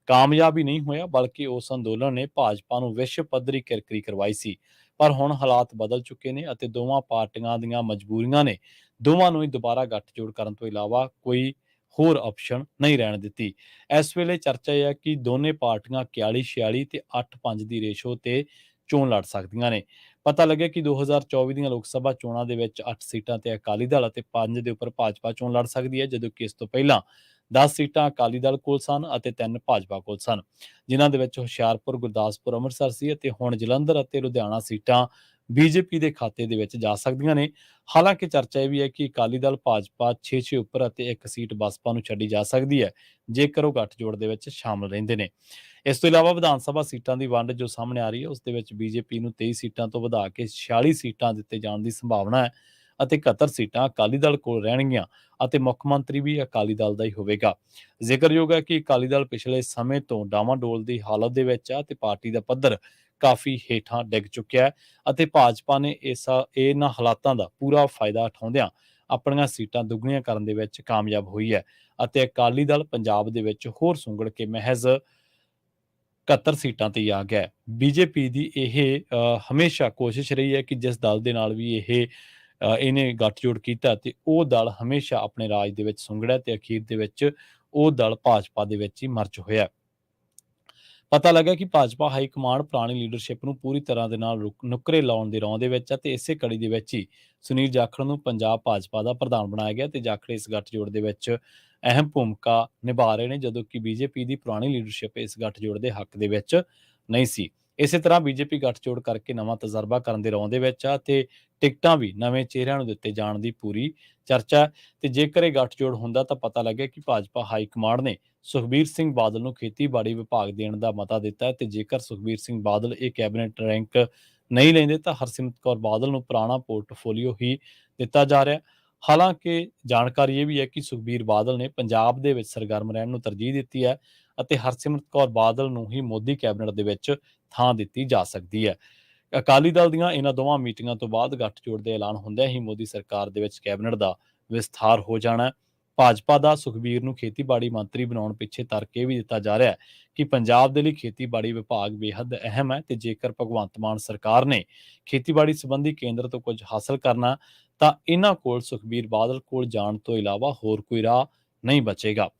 ਕਾਮਯਾਬ ਹੀ ਨਹੀਂ ਹੋਇਆ, ਬਲਕਿ ਉਸ ਅੰਦੋਲਨ ਨੇ ਭਾਜਪਾ ਨੂੰ ਵਿਸ਼ਵ ਪੱਧਰੀ ਕਿਰਕਰੀ ਕਰਵਾਈ ਸੀ। ਪਰ ਹੁਣ ਹਾਲਾਤ ਬਦਲ ਚੁੱਕੇ ਨੇ ਅਤੇ ਦੋਵਾਂ ਪਾਰਟੀਆਂ ਦੀਆਂ ਮਜਬੂਰੀਆਂ ਨੇ ਦੋਵਾਂ ਨੂੰ ਹੀ ਦੁਬਾਰਾ ਗੱਠਜੋੜ ਕਰਨ ਤੋਂ ਇਲਾਵਾ ਕੋਈ ਹੋਰ ਆਪਸ਼ਨ ਨਹੀਂ ਰਹਿਣ ਦਿੱਤੀ। ਇਸ ਵੇਲੇ ਚਰਚਾ ਇਹ ਹੈ ਕਿ ਦੋਨੇ ਪਾਰਟੀਆਂ 41-46 ਤੇ 8-5 ਦੀ ਰੇਸ਼ੋ ਤੇ ਚੋਣ ਲੜ ਸਕਦੀਆਂ ਨੇ। ਪਤਾ ਲੱਗਿਆ ਕਿ 2024 ਦੀਆਂ ਲੋਕ ਸਭਾ ਚੋਣਾਂ ਦੇ ਵਿੱਚ 8 ਸੀਟਾਂ ਤੇ ਅਕਾਲੀ ਦਲ ਅਤੇ 5 ਦੇ ਉੱਪਰ ਭਾਜਪਾ ਚੋਣ ਲੜ ਸਕਦੀ ਹੈ, ਜਦੋਂ ਕਿ ਇਸ ਤੋਂ ਪਹਿਲਾਂ 10 ਸੀਟਾਂ ਅਕਾਲੀ ਦਲ ਕੋਲ ਸਨ ਅਤੇ 3 ਭਾਜਪਾ ਕੋਲ ਸਨ, ਜਿਨ੍ਹਾਂ ਦੇ ਵਿੱਚ ਹੁਸ਼ਿਆਰਪੁਰ, ਗੁਰਦਾਸਪੁਰ, ਅੰਮ੍ਰਿਤਸਰ ਸੀ ਅਤੇ ਹੁਣ ਜਲੰਧਰ ਅਤੇ ਲੁਧਿਆਣਾ ਸੀਟਾਂ ਬੀਜੇਪੀ ਦੇ ਖਾਤੇ ਦੇ ਵਿੱਚ ਜਾ ਸਕਦੀਆਂ ਨੇ। ਹਾਲਾਂਕਿ ਚਰਚਾ ਇਹ ਵੀ ਹੈ ਕਿ ਅਕਾਲੀ ਦਲ ਭਾਜਪਾ 6 ਉੱਪਰ ਅਤੇ 1 ਸੀਟ ਬਸਪਾ ਨੂੰ ਛੱਡੀ ਜਾ ਸਕਦੀ ਹੈ ਜੇਕਰ ਉਹ ਗੱਠਜੋੜ ਦੇ ਵਿੱਚ ਸ਼ਾਮਲ ਰਹਿੰਦੇ ਨੇ। ਇਸ ਤੋਂ ਇਲਾਵਾ ਵਿਧਾਨ ਸਭਾ ਸੀਟਾਂ ਦੀ ਵੰਡ ਜੋ ਸਾਹਮਣੇ ਆ ਰਹੀ ਹੈ ਉਸ ਦੇ ਵਿੱਚ ਬੀਜੇਪੀ ਨੂੰ 23 ਸੀਟਾਂ ਤੋਂ ਵਧਾ ਕੇ 46 ਸੀਟਾਂ ਦਿੱਤੇ ਜਾਣ ਦੀ ਸੰਭਾਵਨਾ ਹੈ ਅਤੇ 71 ਸੀਟਾਂ ਅਕਾਲੀ ਦਲ ਕੋਲ ਰਹਿਣਗੀਆਂ ਅਤੇ ਮੁੱਖ ਮੰਤਰੀ ਵੀ ਅਕਾਲੀ ਦਲ ਦਾ ਹੀ ਹੋਵੇਗਾ। ਜ਼ਿਕਰਯੋਗ ਹੈ ਕਿ ਅਕਾਲੀ ਦਲ ਪਿਛਲੇ ਸਮੇਂ ਤੋਂ ਡਾਵਾਡੋਲ ਦੀ ਹਾਲਤ ਦੇ ਵਿੱਚ ਹੈ ਤੇ ਪਾਰਟੀ ਦਾ ਪੱਧਰ ਕਾਫੀ ਹੇਠਾਂ ਡਿੱਗ ਚੁੱਕਿਆ ਹੈ ਅਤੇ ਭਾਜਪਾ ਨੇ ਇਹਨਾਂ ਹਾਲਾਤਾਂ ਦਾ ਪੂਰਾ ਫਾਇਦਾ ਉਠਾਉਂਦਿਆਂ ਆਪਣੀਆਂ ਸੀਟਾਂ ਦੁੱਗਣੀਆਂ ਕਰਨ ਦੇ ਵਿੱਚ ਕਾਮਯਾਬ ਹੋਈ ਹੈ ਅਤੇ ਅਕਾਲੀ ਦਲ ਪੰਜਾਬ ਦੇ ਵਿੱਚ ਹੋਰ ਸੁੰਗੜ ਕੇ ਮਹਿਜ਼ 71 ਸੀਟਾਂ ਤੇ ਹੀ ਆ ਗਿਆ ਹੈ। ਬੀਜੇਪੀ ਦੀ ਇਹ ਹਮੇਸ਼ਾ ਕੋਸ਼ਿਸ਼ ਰਹੀ ਹੈ ਕਿ ਜਿਸ ਦਲ ਦੇ ਨਾਲ ਵੀ ਇਹਨੇ ਗੱਠਜੋੜ ਕੀਤਾ ਤੇ ਉਹ ਦਲ ਹਮੇਸ਼ਾ ਆਪਣੇ ਰਾਜ ਦੇ ਵਿੱਚ ਸੁੰਗੜਿਆ ਤੇ ਅਖੀਰ ਦੇ ਵਿੱਚ ਉਹ ਦਲ ਭਾਜਪਾ ਦੇ ਵਿੱਚ ਹੀ ਮਰਜ ਹੋਇਆ। ਪਤਾ ਲੱਗਾ ਕਿ ਭਾਜਪਾ ਹਾਈ ਕਮਾਂਡ ਪੁਰਾਣੀ ਲੀਡਰਸ਼ਿਪ ਨੂੰ ਪੂਰੀ ਤਰ੍ਹਾਂ ਦੇ ਨਾਲ ਨੁੱਕਰੇ ਲਾਉਣ ਦੀ ਰੌਂ ਦੇ ਵਿੱਚ ਹੈ ਤੇ ਇਸੇ ਕੜੀ ਦੇ ਵਿੱਚ ਹੀ ਸੁਨੀਲ ਜਾਖੜ ਨੂੰ ਪੰਜਾਬ ਭਾਜਪਾ ਦਾ ਪ੍ਰਧਾਨ ਬਣਾਇਆ ਗਿਆ ਤੇ ਜਾਖੜ ਇਸ ਗੱਠਜੋੜ ਦੇ ਵਿੱਚ ਅਹਿਮ ਭੂਮਿਕਾ ਨਿਭਾ ਰਹੇ ਨੇ, ਜਦੋਂ ਕਿ ਬੀਜੇਪੀ ਦੀ ਪੁਰਾਣੀ ਲੀਡਰਸ਼ਿਪ ਇਸ ਗੱਠਜੋੜ ਦੇ ਹੱਕ ਦੇ ਵਿੱਚ ਨਹੀਂ ਸੀ। ਇਸੇ ਤਰ੍ਹਾਂ ਬੀਜੇਪੀ ਗੱਠਜੋੜ ਕਰਕੇ ਨਵਾਂ ਤਜਰਬਾ ਕਰਨ ਦੇ ਰੌਂ ਦੇ ਵਿੱਚ ਆ ਤੇ ਟਿਕਟਾਂ ਵੀ ਨਵੇਂ ਚਿਹਰਿਆਂ ਨੂੰ ਦਿੱਤੇ ਜਾਣ ਦੀ ਪੂਰੀ ਚਰਚਾ ਹੈ। ਤੇ ਜੇਕਰ ਇਹ ਗੱਠਜੋੜ ਹੁੰਦਾ ਤਾਂ ਪਤਾ ਲੱਗਿਆ ਕਿ ਭਾਜਪਾ ਹਾਈ ਕਮਾਂਡ ਨੇ ਸੁਖਬੀਰ ਸਿੰਘ ਬਾਦਲ ਨੂੰ ਖੇਤੀਬਾੜੀ ਵਿਭਾਗ ਦੇਣ ਦਾ ਮਤਾ ਦਿੱਤਾ ਹੈ ਤੇ ਜੇਕਰ ਸੁਖਬੀਰ ਸਿੰਘ ਬਾਦਲ ਇਹ ਕੈਬਨਿਟ ਰੈਂਕ ਨਹੀਂ ਲੈਂਦੇ ਤਾਂ ਹਰਸਿਮਰਤ ਕੌਰ ਬਾਦਲ ਨੂੰ ਪੁਰਾਣਾ ਪੋਰਟਫੋਲੀਓ ਹੀ ਦਿੱਤਾ ਜਾ ਰਿਹਾ। ਹਾਲਾਂਕਿ ਜਾਣਕਾਰੀ ਇਹ ਵੀ ਹੈ ਕਿ ਸੁਖਬੀਰ ਬਾਦਲ ਨੇ ਪੰਜਾਬ ਦੇ ਵਿੱਚ ਸਰਗਰਮ ਰਹਿਣ ਨੂੰ ਤਰਜੀਹ ਦਿੱਤੀ ਹੈ ਅਤੇ ਹਰਸਿਮਰਤ ਕੌਰ ਬਾਦਲ ਨੂੰ ਹੀ ਮੋਦੀ ਕੈਬਨਿਟ ਦੇ ਵਿੱਚ ਥਾਂ ਦਿੱਤੀ ਜਾ ਸਕਦੀ ਹੈ। ਅਕਾਲੀ ਦਲ ਦੀਆਂ ਇਹਨਾਂ ਦੋਵਾਂ ਮੀਟਿੰਗਾਂ ਤੋਂ ਬਾਅਦ ਗੱਠਜੋੜ ਦੇ ਐਲਾਨ ਹੁੰਦਿਆਂ ਹੀ ਮੋਦੀ ਸਰਕਾਰ ਦੇ ਵਿੱਚ ਕੈਬਨਿਟ ਦਾ ਵਿਸਥਾਰ ਹੋ ਜਾਣਾ ਹੈ। ਭਾਜਪਾ ਦਾ ਸੁਖਬੀਰ ਨੂੰ ਖੇਤੀਬਾੜੀ ਮੰਤਰੀ ਬਣਾਉਣ ਪਿੱਛੇ ਤਰਕ ਇਹ ਵੀ ਦਿੱਤਾ ਜਾ ਰਿਹਾ ਹੈ ਕਿ ਪੰਜਾਬ ਦੇ ਲਈ ਖੇਤੀਬਾੜੀ ਵਿਭਾਗ ਬੇਹੱਦ ਅਹਿਮ ਹੈ ਤੇ ਜੇਕਰ ਭਗਵੰਤ ਮਾਨ ਸਰਕਾਰ ਨੇ ਖੇਤੀਬਾੜੀ ਸੰਬੰਧੀ ਕੇਂਦਰ ਤੋਂ ਕੁਝ ਹਾਸਲ ਕਰਨਾ ਤਾਂ ਇਹਨਾਂ ਕੋਲ ਸੁਖਬੀਰ ਬਾਦਲ ਕੋਲ ਜਾਣ ਤੋਂ ਇਲਾਵਾ ਹੋਰ ਕੋਈ ਰਾਹ ਨਹੀਂ ਬਚੇਗਾ।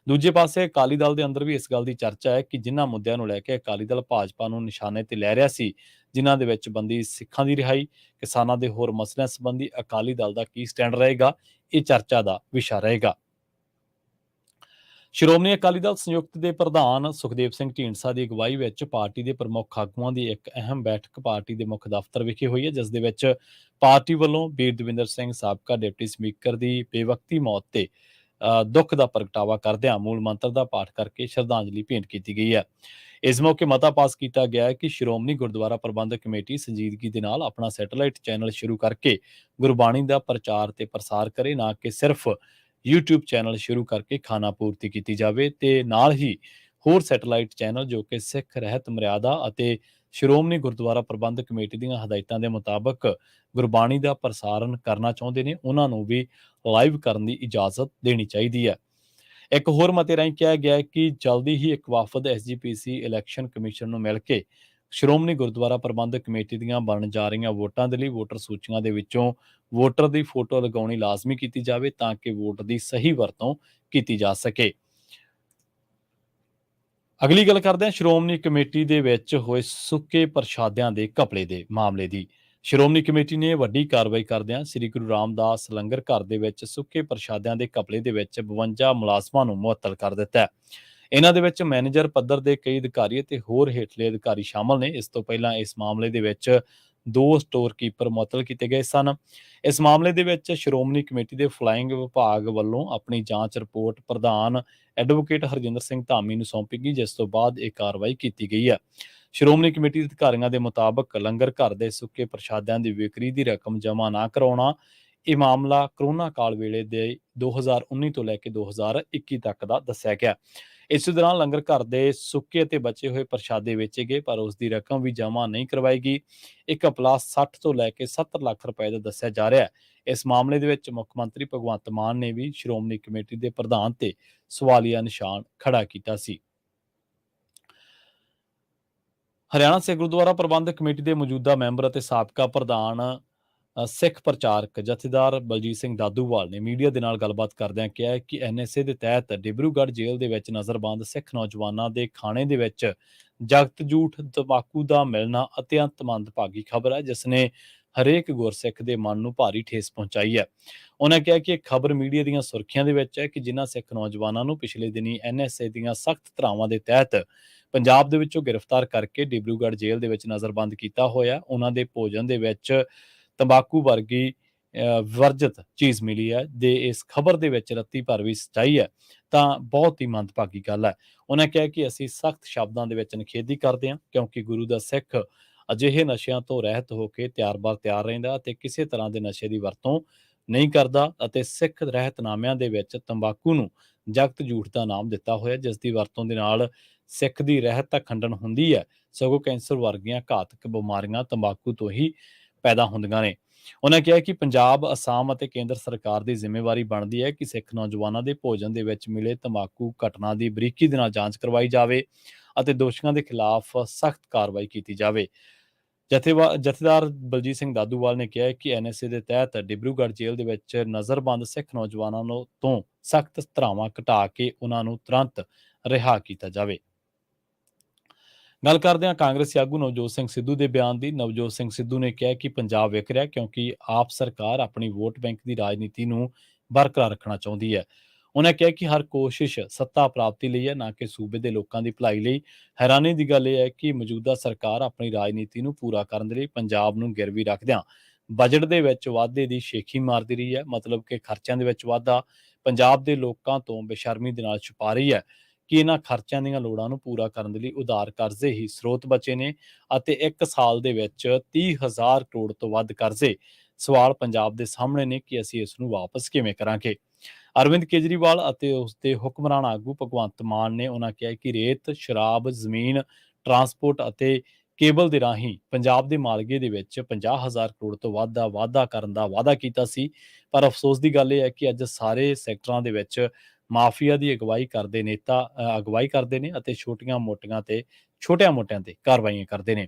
ਦੂਜੇ ਪਾਸੇ ਅਕਾਲੀ ਦਲ ਦੇ ਅੰਦਰ ਵੀ ਇਸ ਗੱਲ ਦੀ ਚਰਚਾ ਹੈ ਕਿ ਜਿਨ੍ਹਾਂ ਮੁੱਦਿਆਂ ਨੂੰ ਲੈ ਕੇ ਅਕਾਲੀ ਦਲ ਭਾਜਪਾ ਨੂੰ ਨਿਸ਼ਾਨੇ ਤੇ ਲੈ ਰਿਹਾ ਸੀ, ਜਿਨ੍ਹਾਂ ਦੇ ਵਿੱਚ ਬੰਦੀ ਸਿੱਖਾਂ ਦੀ ਰਿਹਾਈ, ਕਿਸਾਨਾਂ ਦੇ ਹੋਰ ਮਸਲਿਆਂ ਸੰਬੰਧੀ ਅਕਾਲੀ ਦਲ ਦਾ ਕੀ ਸਟੈਂਡ ਰਹੇਗਾ, ਇਹ ਚਰਚਾ ਦਾ ਵਿਸ਼ਾ ਰਹੇਗਾ। ਸ਼੍ਰੋਮਣੀ ਅਕਾਲੀ ਦਲ ਸੰਯੁਕਤ ਦੇ ਪ੍ਰਧਾਨ ਸੁਖਦੇਵ ਸਿੰਘ ਢੀਂਡਸਾ ਦੀ ਅਗਵਾਈ ਵਿੱਚ ਪਾਰਟੀ ਦੇ ਪ੍ਰਮੁੱਖ ਆਗੂਆਂ ਦੀ ਇੱਕ ਅਹਿਮ ਬੈਠਕ ਪਾਰਟੀ ਦੇ ਮੁੱਖ ਦਫ਼ਤਰ ਵਿਖੇ ਹੋਈ ਹੈ, ਜਿਸ ਦੇ ਵਿੱਚ ਪਾਰਟੀ ਵੱਲੋਂ ਬੀਰ ਦਵਿੰਦਰ ਸਿੰਘ ਸਾਬਕਾ ਡਿਪਟੀ ਸਪੀਕਰ ਦੀ ਬੇਵਕਤੀ ਮੌਤ ਤੇ ਦੁੱਖ ਦਾ ਪ੍ਰਗਟਾਵਾ ਕਰਦਿਆਂ ਮੂਲ ਮੰਤਰ ਦਾ ਪਾਠ ਕਰਕੇ ਸ਼ਰਧਾਂਜਲੀ ਭੇਂਟ ਕੀਤੀ ਗਈ ਹੈ। ਇਸ ਮੌਕੇ ਮਤਾ ਪਾਸ ਕੀਤਾ ਗਿਆ ਹੈ ਕਿ ਸ਼੍ਰੋਮਣੀ ਗੁਰਦੁਆਰਾ ਪ੍ਰਬੰਧਕ ਕਮੇਟੀ ਸੰਜੀਦਗੀ ਦੇ ਨਾਲ ਆਪਣਾ ਸੈਟੇਲਾਈਟ ਚੈਨਲ ਸ਼ੁਰੂ ਕਰਕੇ ਗੁਰਬਾਣੀ ਦਾ ਪ੍ਰਚਾਰ ਤੇ ਪ੍ਰਸਾਰ ਕਰੇ, ਨਾ ਕਿ ਸਿਰਫ YouTube ਚੈਨਲ ਸ਼ੁਰੂ ਕਰਕੇ ਖਾਨਾ ਪੂਰਤੀ ਕੀਤੀ ਜਾਵੇ ਤੇ ਨਾਲ ਹੀ ਹੋਰ ਸੈਟੇਲਾਈਟ ਚੈਨਲ ਜੋ ਕਿ ਸਿੱਖ ਰਹਿਤ ਮਰਿਆਦਾ ਅਤੇ ਸ਼੍ਰੋਮਣੀ ਗੁਰਦੁਆਰਾ ਪ੍ਰਬੰਧਕ ਕਮੇਟੀ ਦੀਆਂ ਹਦਾਇਤਾਂ ਦੇ ਮੁਤਾਬਕ ਗੁਰਬਾਣੀ ਦਾ ਪ੍ਰਸਾਰਣ ਕਰਨਾ ਚਾਹੁੰਦੇ ਨੇ, ਉਹਨਾਂ ਨੂੰ ਵੀ ਲਾਈਵ ਕਰਨ ਦੀ ਇਜਾਜ਼ਤ ਦੇਣੀ ਚਾਹੀਦੀ ਹੈ। ਇੱਕ ਹੋਰ ਮਤੇ ਰਾਹੀਂ ਕਿਹਾ ਗਿਆ ਹੈ ਕਿ ਜਲਦੀ ਹੀ ਇੱਕ ਵਫਦ SGPC ਇਲੈਕਸ਼ਨ ਕਮਿਸ਼ਨ ਨੂੰ ਮਿਲ ਕੇ ਸ਼੍ਰੋਮਣੀ ਗੁਰਦੁਆਰਾ ਪ੍ਰਬੰਧਕ ਕਮੇਟੀ ਦੀਆਂ ਬਣਨ ਜਾ ਰਹੀਆਂ ਵੋਟਾਂ ਦੇ ਲਈ ਵੋਟਰ ਸੂਚੀਆਂ ਦੇ ਵਿੱਚੋਂ ਵੋਟਰ ਦੀ ਫੋਟੋ ਲਗਾਉਣੀ ਲਾਜ਼ਮੀ ਕੀਤੀ ਜਾਵੇ ਤਾਂ ਕਿ ਵੋਟ ਦੀ ਸਹੀ ਵਰਤੋਂ ਕੀਤੀ ਜਾ ਸਕੇ। ਅਗਲੀ ਗੱਲ ਕਰਦੇ ਹਾਂ ਸ਼੍ਰੋਮਣੀ ਕਮੇਟੀ ਦੇ ਵਿੱਚ ਹੋਏ ਸੁੱਕੇ ਪ੍ਰਸ਼ਾਦਿਆਂ ਦੇ ਘਪਲੇ ਦੇ ਮਾਮਲੇ ਦੀ। ਸ਼੍ਰੋਮਣੀ ਕਮੇਟੀ ਨੇ ਵੱਡੀ ਕਾਰਵਾਈ ਕਰਦਿਆਂ ਸ੍ਰੀ ਗੁਰੂ ਰਾਮਦਾਸ ਲੰਗਰ ਘਰ ਦੇ ਵਿੱਚ ਸੁੱਕੇ ਪ੍ਰਸ਼ਾਦਿਆਂ ਦੇ ਘਪਲੇ ਦੇ ਵਿੱਚ 52 ਮੁਲਾਜ਼ਮਾਂ ਨੂੰ ਮੁਅੱਤਲ ਕਰ ਦਿੱਤਾ ਹੈ। ਇਹਨਾਂ ਦੇ ਵਿੱਚ ਮੈਨੇਜਰ ਪੱਧਰ ਦੇ ਕਈ ਅਧਿਕਾਰੀ ਅਤੇ ਹੋਰ ਹੇਠਲੇ ਅਧਿਕਾਰੀ ਸ਼ਾਮਲ ਨੇ। ਇਸ ਤੋਂ ਪਹਿਲਾਂ ਇਸ ਮਾਮਲੇ ਦੇ ਵਿੱਚ 2 ਸਟੋਰ ਕੀਪਰ ਮੁਅੱਤਲ ਕੀਤੇ ਗਏ ਸਨ। ਇਸ ਮਾਮਲੇ ਦੇ ਵਿੱਚ ਸ਼੍ਰੋਮਣੀ ਕਮੇਟੀ ਦੇ ਫਲਾਇੰਗ ਵਿਭਾਗ ਵੱਲੋਂ ਆਪਣੀ ਜਾਂਚ ਰਿਪੋਰਟ ਪ੍ਰਧਾਨ ਐਡਵੋਕੇਟ ਹਰਜਿੰਦਰ ਸਿੰਘ ਧਾਮੀ ਨੂੰ ਸੌਂਪੀ ਗਈ, ਜਿਸ ਤੋਂ ਬਾਅਦ ਇਹ ਕਾਰਵਾਈ ਕੀਤੀ ਗਈ ਹੈ। ਸ਼੍ਰੋਮਣੀ ਕਮੇਟੀ ਦੇ ਅਧਿਕਾਰੀਆਂ ਦੇ ਮੁਤਾਬਕ ਲੰਗਰ ਘਰ ਦੇ ਸੁੱਕੇ ਪ੍ਰਸ਼ਾਦਿਆਂ ਦੀ ਵਿਕਰੀ ਦੀ ਰਕਮ ਜਮ੍ਹਾਂ ਨਾ ਕਰਾਉਣਾ, ਇਹ ਮਾਮਲਾ ਕਰੋਨਾ ਕਾਲ ਵੇਲੇ ਦੇ 2019 ਤੋਂ ਲੈ ਕੇ 2021 ਤੱਕ ਦਾ ਦੱਸਿਆ ਗਿਆ। ਇਸ ਦੌਰਾਨ ਲੰਗਰ ਘਰ ਦੇ ਸੁੱਕੇ ਅਤੇ ਬਚੇ ਹੋਏ ਪ੍ਰਸ਼ਾਦੇ ਵੇਚੇ ਗਏ, ਪਰ ਉਸ ਦੀ ਰਕਮ ਵੀ ਜਮ੍ਹਾਂ ਨਹੀਂ ਕਰਵਾਈ ਗਈ। ਇਹ ਘਪਲਾ 60 ਤੋਂ ਲੈ ਕੇ 70 ਲੱਖ ਰੁਪਏ ਦਾ ਦੱਸਿਆ ਜਾ ਰਿਹਾ ਹੈ। ਇਸ ਮਾਮਲੇ ਦੇ ਵਿੱਚ ਮੁੱਖ ਮੰਤਰੀ ਭਗਵੰਤ ਮਾਨ ਨੇ ਵੀ ਸ਼੍ਰੋਮਣੀ ਕਮੇਟੀ ਦੇ ਪ੍ਰਧਾਨ ਤੇ ਸਵਾਲੀਆ ਨਿਸ਼ਾਨ ਖੜਾ ਕੀਤਾ ਸੀ। ਹਰਿਆਣਾ ਸਿੱਖ ਗੁਰਦੁਆਰਾ ਪ੍ਰਬੰਧਕ ਕਮੇਟੀ ਦੇ ਮੌਜੂਦਾ ਮੈਂਬਰ ਅਤੇ ਸਾਬਕਾ ਪ੍ਰਧਾਨ ਸਿੱਖ ਪ੍ਰਚਾਰਕ ਜਥੇਦਾਰ ਬਲਜੀਤ ਸਿੰਘ ਦਾਦੂਵਾਲ ਨੇ ਮੀਡੀਆ ਦੇ ਨਾਲ ਗੱਲਬਾਤ ਕਰਦਿਆਂ ਕਿਹਾ ਕਿ NSA ਦੇ ਤਹਿਤ ਡਿਬਰੂਗੜ੍ਹ ਜੇਲ੍ਹ ਦੇ ਵਿੱਚ ਨਜ਼ਰਬੰਦ ਸਿੱਖ ਨੌਜਵਾਨਾਂ ਦੇ ਖਾਣੇ ਦੇ ਵਿੱਚ ਜਗਤ ਜੂਠ ਤੰਬਾਕੂ ਦਾ ਮਿਲਣਾ ਅਤਿਅੰਤ ਮੰਦਭਾਗੀ ਖਬਰ ਹੈ, ਜਿਸ ਨੇ ਹਰੇਕ ਗੁਰਸਿੱਖ ਦੇ ਮਨ ਨੂੰ ਭਾਰੀ ਠੇਸ ਪਹੁੰਚਾਈ ਹੈ। ਉਹਨਾਂ ਕਿਹਾ ਕਿ ਇਹ ਖਬਰ ਮੀਡੀਆ ਦੀਆਂ ਸੁਰਖੀਆਂ ਦੇ ਵਿੱਚ ਹੈ ਕਿ ਜਿਨ੍ਹਾਂ ਸਿੱਖ ਨੌਜਵਾਨਾਂ ਨੂੰ ਪਿਛਲੇ ਦਿਨੀ NSA ਦੀਆਂ ਸਖਤ ਧਾਰਾਵਾਂ ਦੇ ਤਹਿਤ ਪੰਜਾਬ ਦੇ ਵਿੱਚੋਂ ਗ੍ਰਿਫਤਾਰ ਕਰਕੇ ਡਿਬਰੂਗੜ੍ਹ ਜੇਲ੍ਹ ਦੇ ਵਿੱਚ ਨਜ਼ਰਬੰਦ ਕੀਤਾ ਹੋਇਆ, ਉਹਨਾਂ ਦੇ ਭੋਜਨ ਦੇ ਵਿੱਚ ਤੰਬਾਕੂ ਵਰਗੀ ਵਰਜਿਤ ਚੀਜ਼ ਮਿਲੀ ਹੈ ਦੇ ਇਸ ਖਬਰ ਦੇ ਵਿੱਚ ਰੱਤੀ ਭਰ ਵੀ ਸੱਚਾਈ ਹੈ ਤਾਂ ਬਹੁਤ ਹੀ ਮੰਦਭਾਗੀ ਗੱਲ ਹੈ। ਉਹਨਾਂ ਕਿਹਾ ਕਿ ਅਸੀਂ ਸਖਤ ਸ਼ਬਦਾਂ ਦੇ ਵਿੱਚ ਨਿਖੇਧੀ ਕਰਦੇ ਹਾਂ, ਕਿਉਂਕਿ ਗੁਰੂ ਦਾ ਸਿੱਖ ਅਜਿਹੇ ਨਸ਼ਿਆਂ ਤੋਂ ਰਹਿਤ ਹੋ ਕੇ ਤਿਆਰ-ਬਰ ਤਿਆਰ ਰਹਿੰਦਾ ਅਤੇ ਕਿਸੇ ਤਰ੍ਹਾਂ ਦੇ ਨਸ਼ੇ ਦੀ ਵਰਤੋਂ ਨਹੀਂ ਕਰਦਾ ਅਤੇ ਸਿੱਖ ਰਹਿਤਨਾਮਿਆਂ ਦੇ ਵਿੱਚ ਤੰਬਾਕੂ ਨੂੰ ਜਗਤ ਜੂਠ ਦਾ ਨਾਮ ਦਿੱਤਾ ਹੋਇਆ, ਜਿਸ ਦੀ ਵਰਤੋਂ ਦੇ ਨਾਲ ਸਿੱਖ ਦੀ ਰਹਿਤ ਤਾਂ ਖੰਡਨ ਹੁੰਦੀ ਹੈ, ਸਗੋਂ ਕੈਂਸਰ ਵਰਗੀਆਂ ਘਾਤਕ ਬਿਮਾਰੀਆਂ ਤੰਬਾਕੂ ਤੋਂ ਹੀ ਪੈਦਾ ਹੁੰਦੀਆਂ ਨੇ। ਉਹਨਾਂ ਕਿਹਾ ਕਿ ਪੰਜਾਬ, ਅਸਾਮ ਅਤੇ ਕੇਂਦਰ ਸਰਕਾਰ ਦੀ ਜ਼ਿੰਮੇਵਾਰੀ ਬਣਦੀ ਹੈ ਕਿ ਸਿੱਖ ਨੌਜਵਾਨਾਂ ਦੇ ਭੋਜਨ ਦੇ ਵਿੱਚ ਮਿਲੇ ਤੰਬਾਕੂ ਘਟਨਾ ਦੀ ਬਰੀਕੀ ਦੇ ਨਾਲ ਜਾਂਚ ਕਰਵਾਈ ਜਾਵੇ। ਅਤੇ ਦੋਸ਼ੀਆਂ ਦੇ ਖਿਲਾਫ ਸਖਤ ਕਾਰਵਾਈ ਕੀਤੀ ਜਾਵੇ। ਜਥੇਦਾਰ ਬਲਜੀਤ ਸਿੰਘ ਦਾਦੂਵਾਲ ਨੇ ਕਿਹਾ ਕਿ NSA ਦੇ ਤਹਿਤ ਡਿਬਰੂਗੜ੍ਹ ਜੇਲ੍ਹ ਦੇ ਵਿੱਚ ਨਜ਼ਰਬੰਦ ਸਿੱਖ ਨੌਜਵਾਨਾਂ ਤੋਂ ਸਖਤ ਧਾਰਾਵਾਂ ਘਟਾ ਕੇ ਉਹਨਾਂ ਨੂੰ ਤੁਰੰਤ ਰਿਹਾ ਕੀਤਾ ਜਾਵੇ। ਗੱਲ ਕਰਦੇ ਹਾਂ ਕਾਂਗਰਸੀ ਆਗੂ ਨਵਜੋਤ ਸਿੰਘ ਸਿੱਧੂ ਦੇ ਬਿਆਨ ਦੀ। ਨਵਜੋਤ ਸਿੰਘ ਸਿੱਧੂ ਨੇ ਕਿਹਾ ਕਿ ਪੰਜਾਬ ਵਿਕ ਰਿਹਾ ਕਿਉਂਕਿ ਆਪ ਸਰਕਾਰ ਆਪਣੀ ਵੋਟ ਬੈਂਕ ਦੀ ਰਾਜਨੀਤੀ ਨੂੰ ਬਰਕਰਾਰ ਰੱਖਣਾ ਚਾਹੁੰਦੀ ਹੈ। ਉਹਨਾਂ ਕਿਹਾ ਕਿ ਹਰ ਕੋਸ਼ਿਸ਼ ਸੱਤਾ ਪ੍ਰਾਪਤੀ ਲਈ ਹੈ, ਨਾ ਕਿ ਸੂਬੇ ਦੇ ਲੋਕਾਂ ਦੀ ਭਲਾਈ ਲਈ। ਹੈਰਾਨੀ ਦੀ ਗੱਲ ਇਹ ਹੈ ਕਿ ਮੌਜੂਦਾ ਸਰਕਾਰ ਆਪਣੀ ਰਾਜਨੀਤੀ ਨੂੰ ਪੂਰਾ ਕਰਨ ਦੇ ਲਈ ਪੰਜਾਬ ਨੂੰ ਗਿਰਵੀ ਰੱਖਦਿਆਂ ਬਜਟ ਦੇ ਵਿੱਚ ਵਾਧੇ ਦੀ ਸ਼ੇਖੀ ਮਾਰਦੀ ਰਹੀ ਹੈ। ਮਤਲਬ ਕਿ ਖਰਚਿਆਂ ਦੇ ਵਿੱਚ ਵਾਧਾ ਪੰਜਾਬ ਦੇ ਲੋਕਾਂ ਤੋਂ ਬੇਸ਼ਰਮੀ ਦੇ ਨਾਲ ਛੁਪਾ ਰਹੀ ਹੈ ਕਿ ਇਹਨਾਂ ਖਰਚਿਆਂ ਦੀਆਂ ਲੋੜਾਂ ਨੂੰ ਪੂਰਾ ਕਰਨ ਦੇ ਲਈ ਉਧਾਰ ਕਰਜ਼ੇ ਹੀ ਸਰੋਤ ਬਚੇ ਨੇ ਅਤੇ 1 ਸਾਲ ਦੇ ਵਿੱਚ 30,000 ਕਰੋੜ ਤੋਂ ਵੱਧ ਕਰਜ਼ੇ। ਸਵਾਲ ਪੰਜਾਬ ਦੇ ਸਾਹਮਣੇ ਨੇ ਕਿ ਅਸੀਂ ਇਸ ਨੂੰ ਵਾਪਸ ਕਿਵੇਂ ਕਰਾਂਗੇ। ਅਰਵਿੰਦ ਕੇਜਰੀਵਾਲ ਅਤੇ ਉਸਦੇ ਹੁਕਮਰਾਨ ਆਗੂ ਭਗਵੰਤ ਮਾਨ ਨੇ ਉਹਨਾਂ ਕਿਹਾ ਕਿ ਰੇਤ, ਸ਼ਰਾਬ, ਜ਼ਮੀਨ, ਟਰਾਂਸਪੋਰਟ ਅਤੇ ਕੇਬਲ ਦੇ ਰਾਹੀਂ ਪੰਜਾਬ ਦੇ ਮਾਲਗੇ ਦੇ ਵਿੱਚ 50,000 ਕਰੋੜ ਤੋਂ ਵੱਧ ਦਾ ਵਾਧਾ ਕਰਨ ਦਾ ਵਾਅਦਾ ਕੀਤਾ ਸੀ। ਪਰ ਅਫਸੋਸ ਦੀ ਗੱਲ ਇਹ ਹੈ ਕਿ ਅੱਜ ਸਾਰੇ ਸੈਕਟਰਾਂ ਦੇ ਵਿੱਚ ਮਾਫੀਆ ਦੀ ਅਗਵਾਈ ਕਰਦੇ ਨੇ ਅਤੇ ਛੋਟੀਆਂ-ਮੋਟੀਆਂ ਤੇ ਛੋਟਿਆਂ-ਮੋਟਿਆਂ ਤੇ ਕਾਰਵਾਈਆਂ ਕਰਦੇ ਨੇ।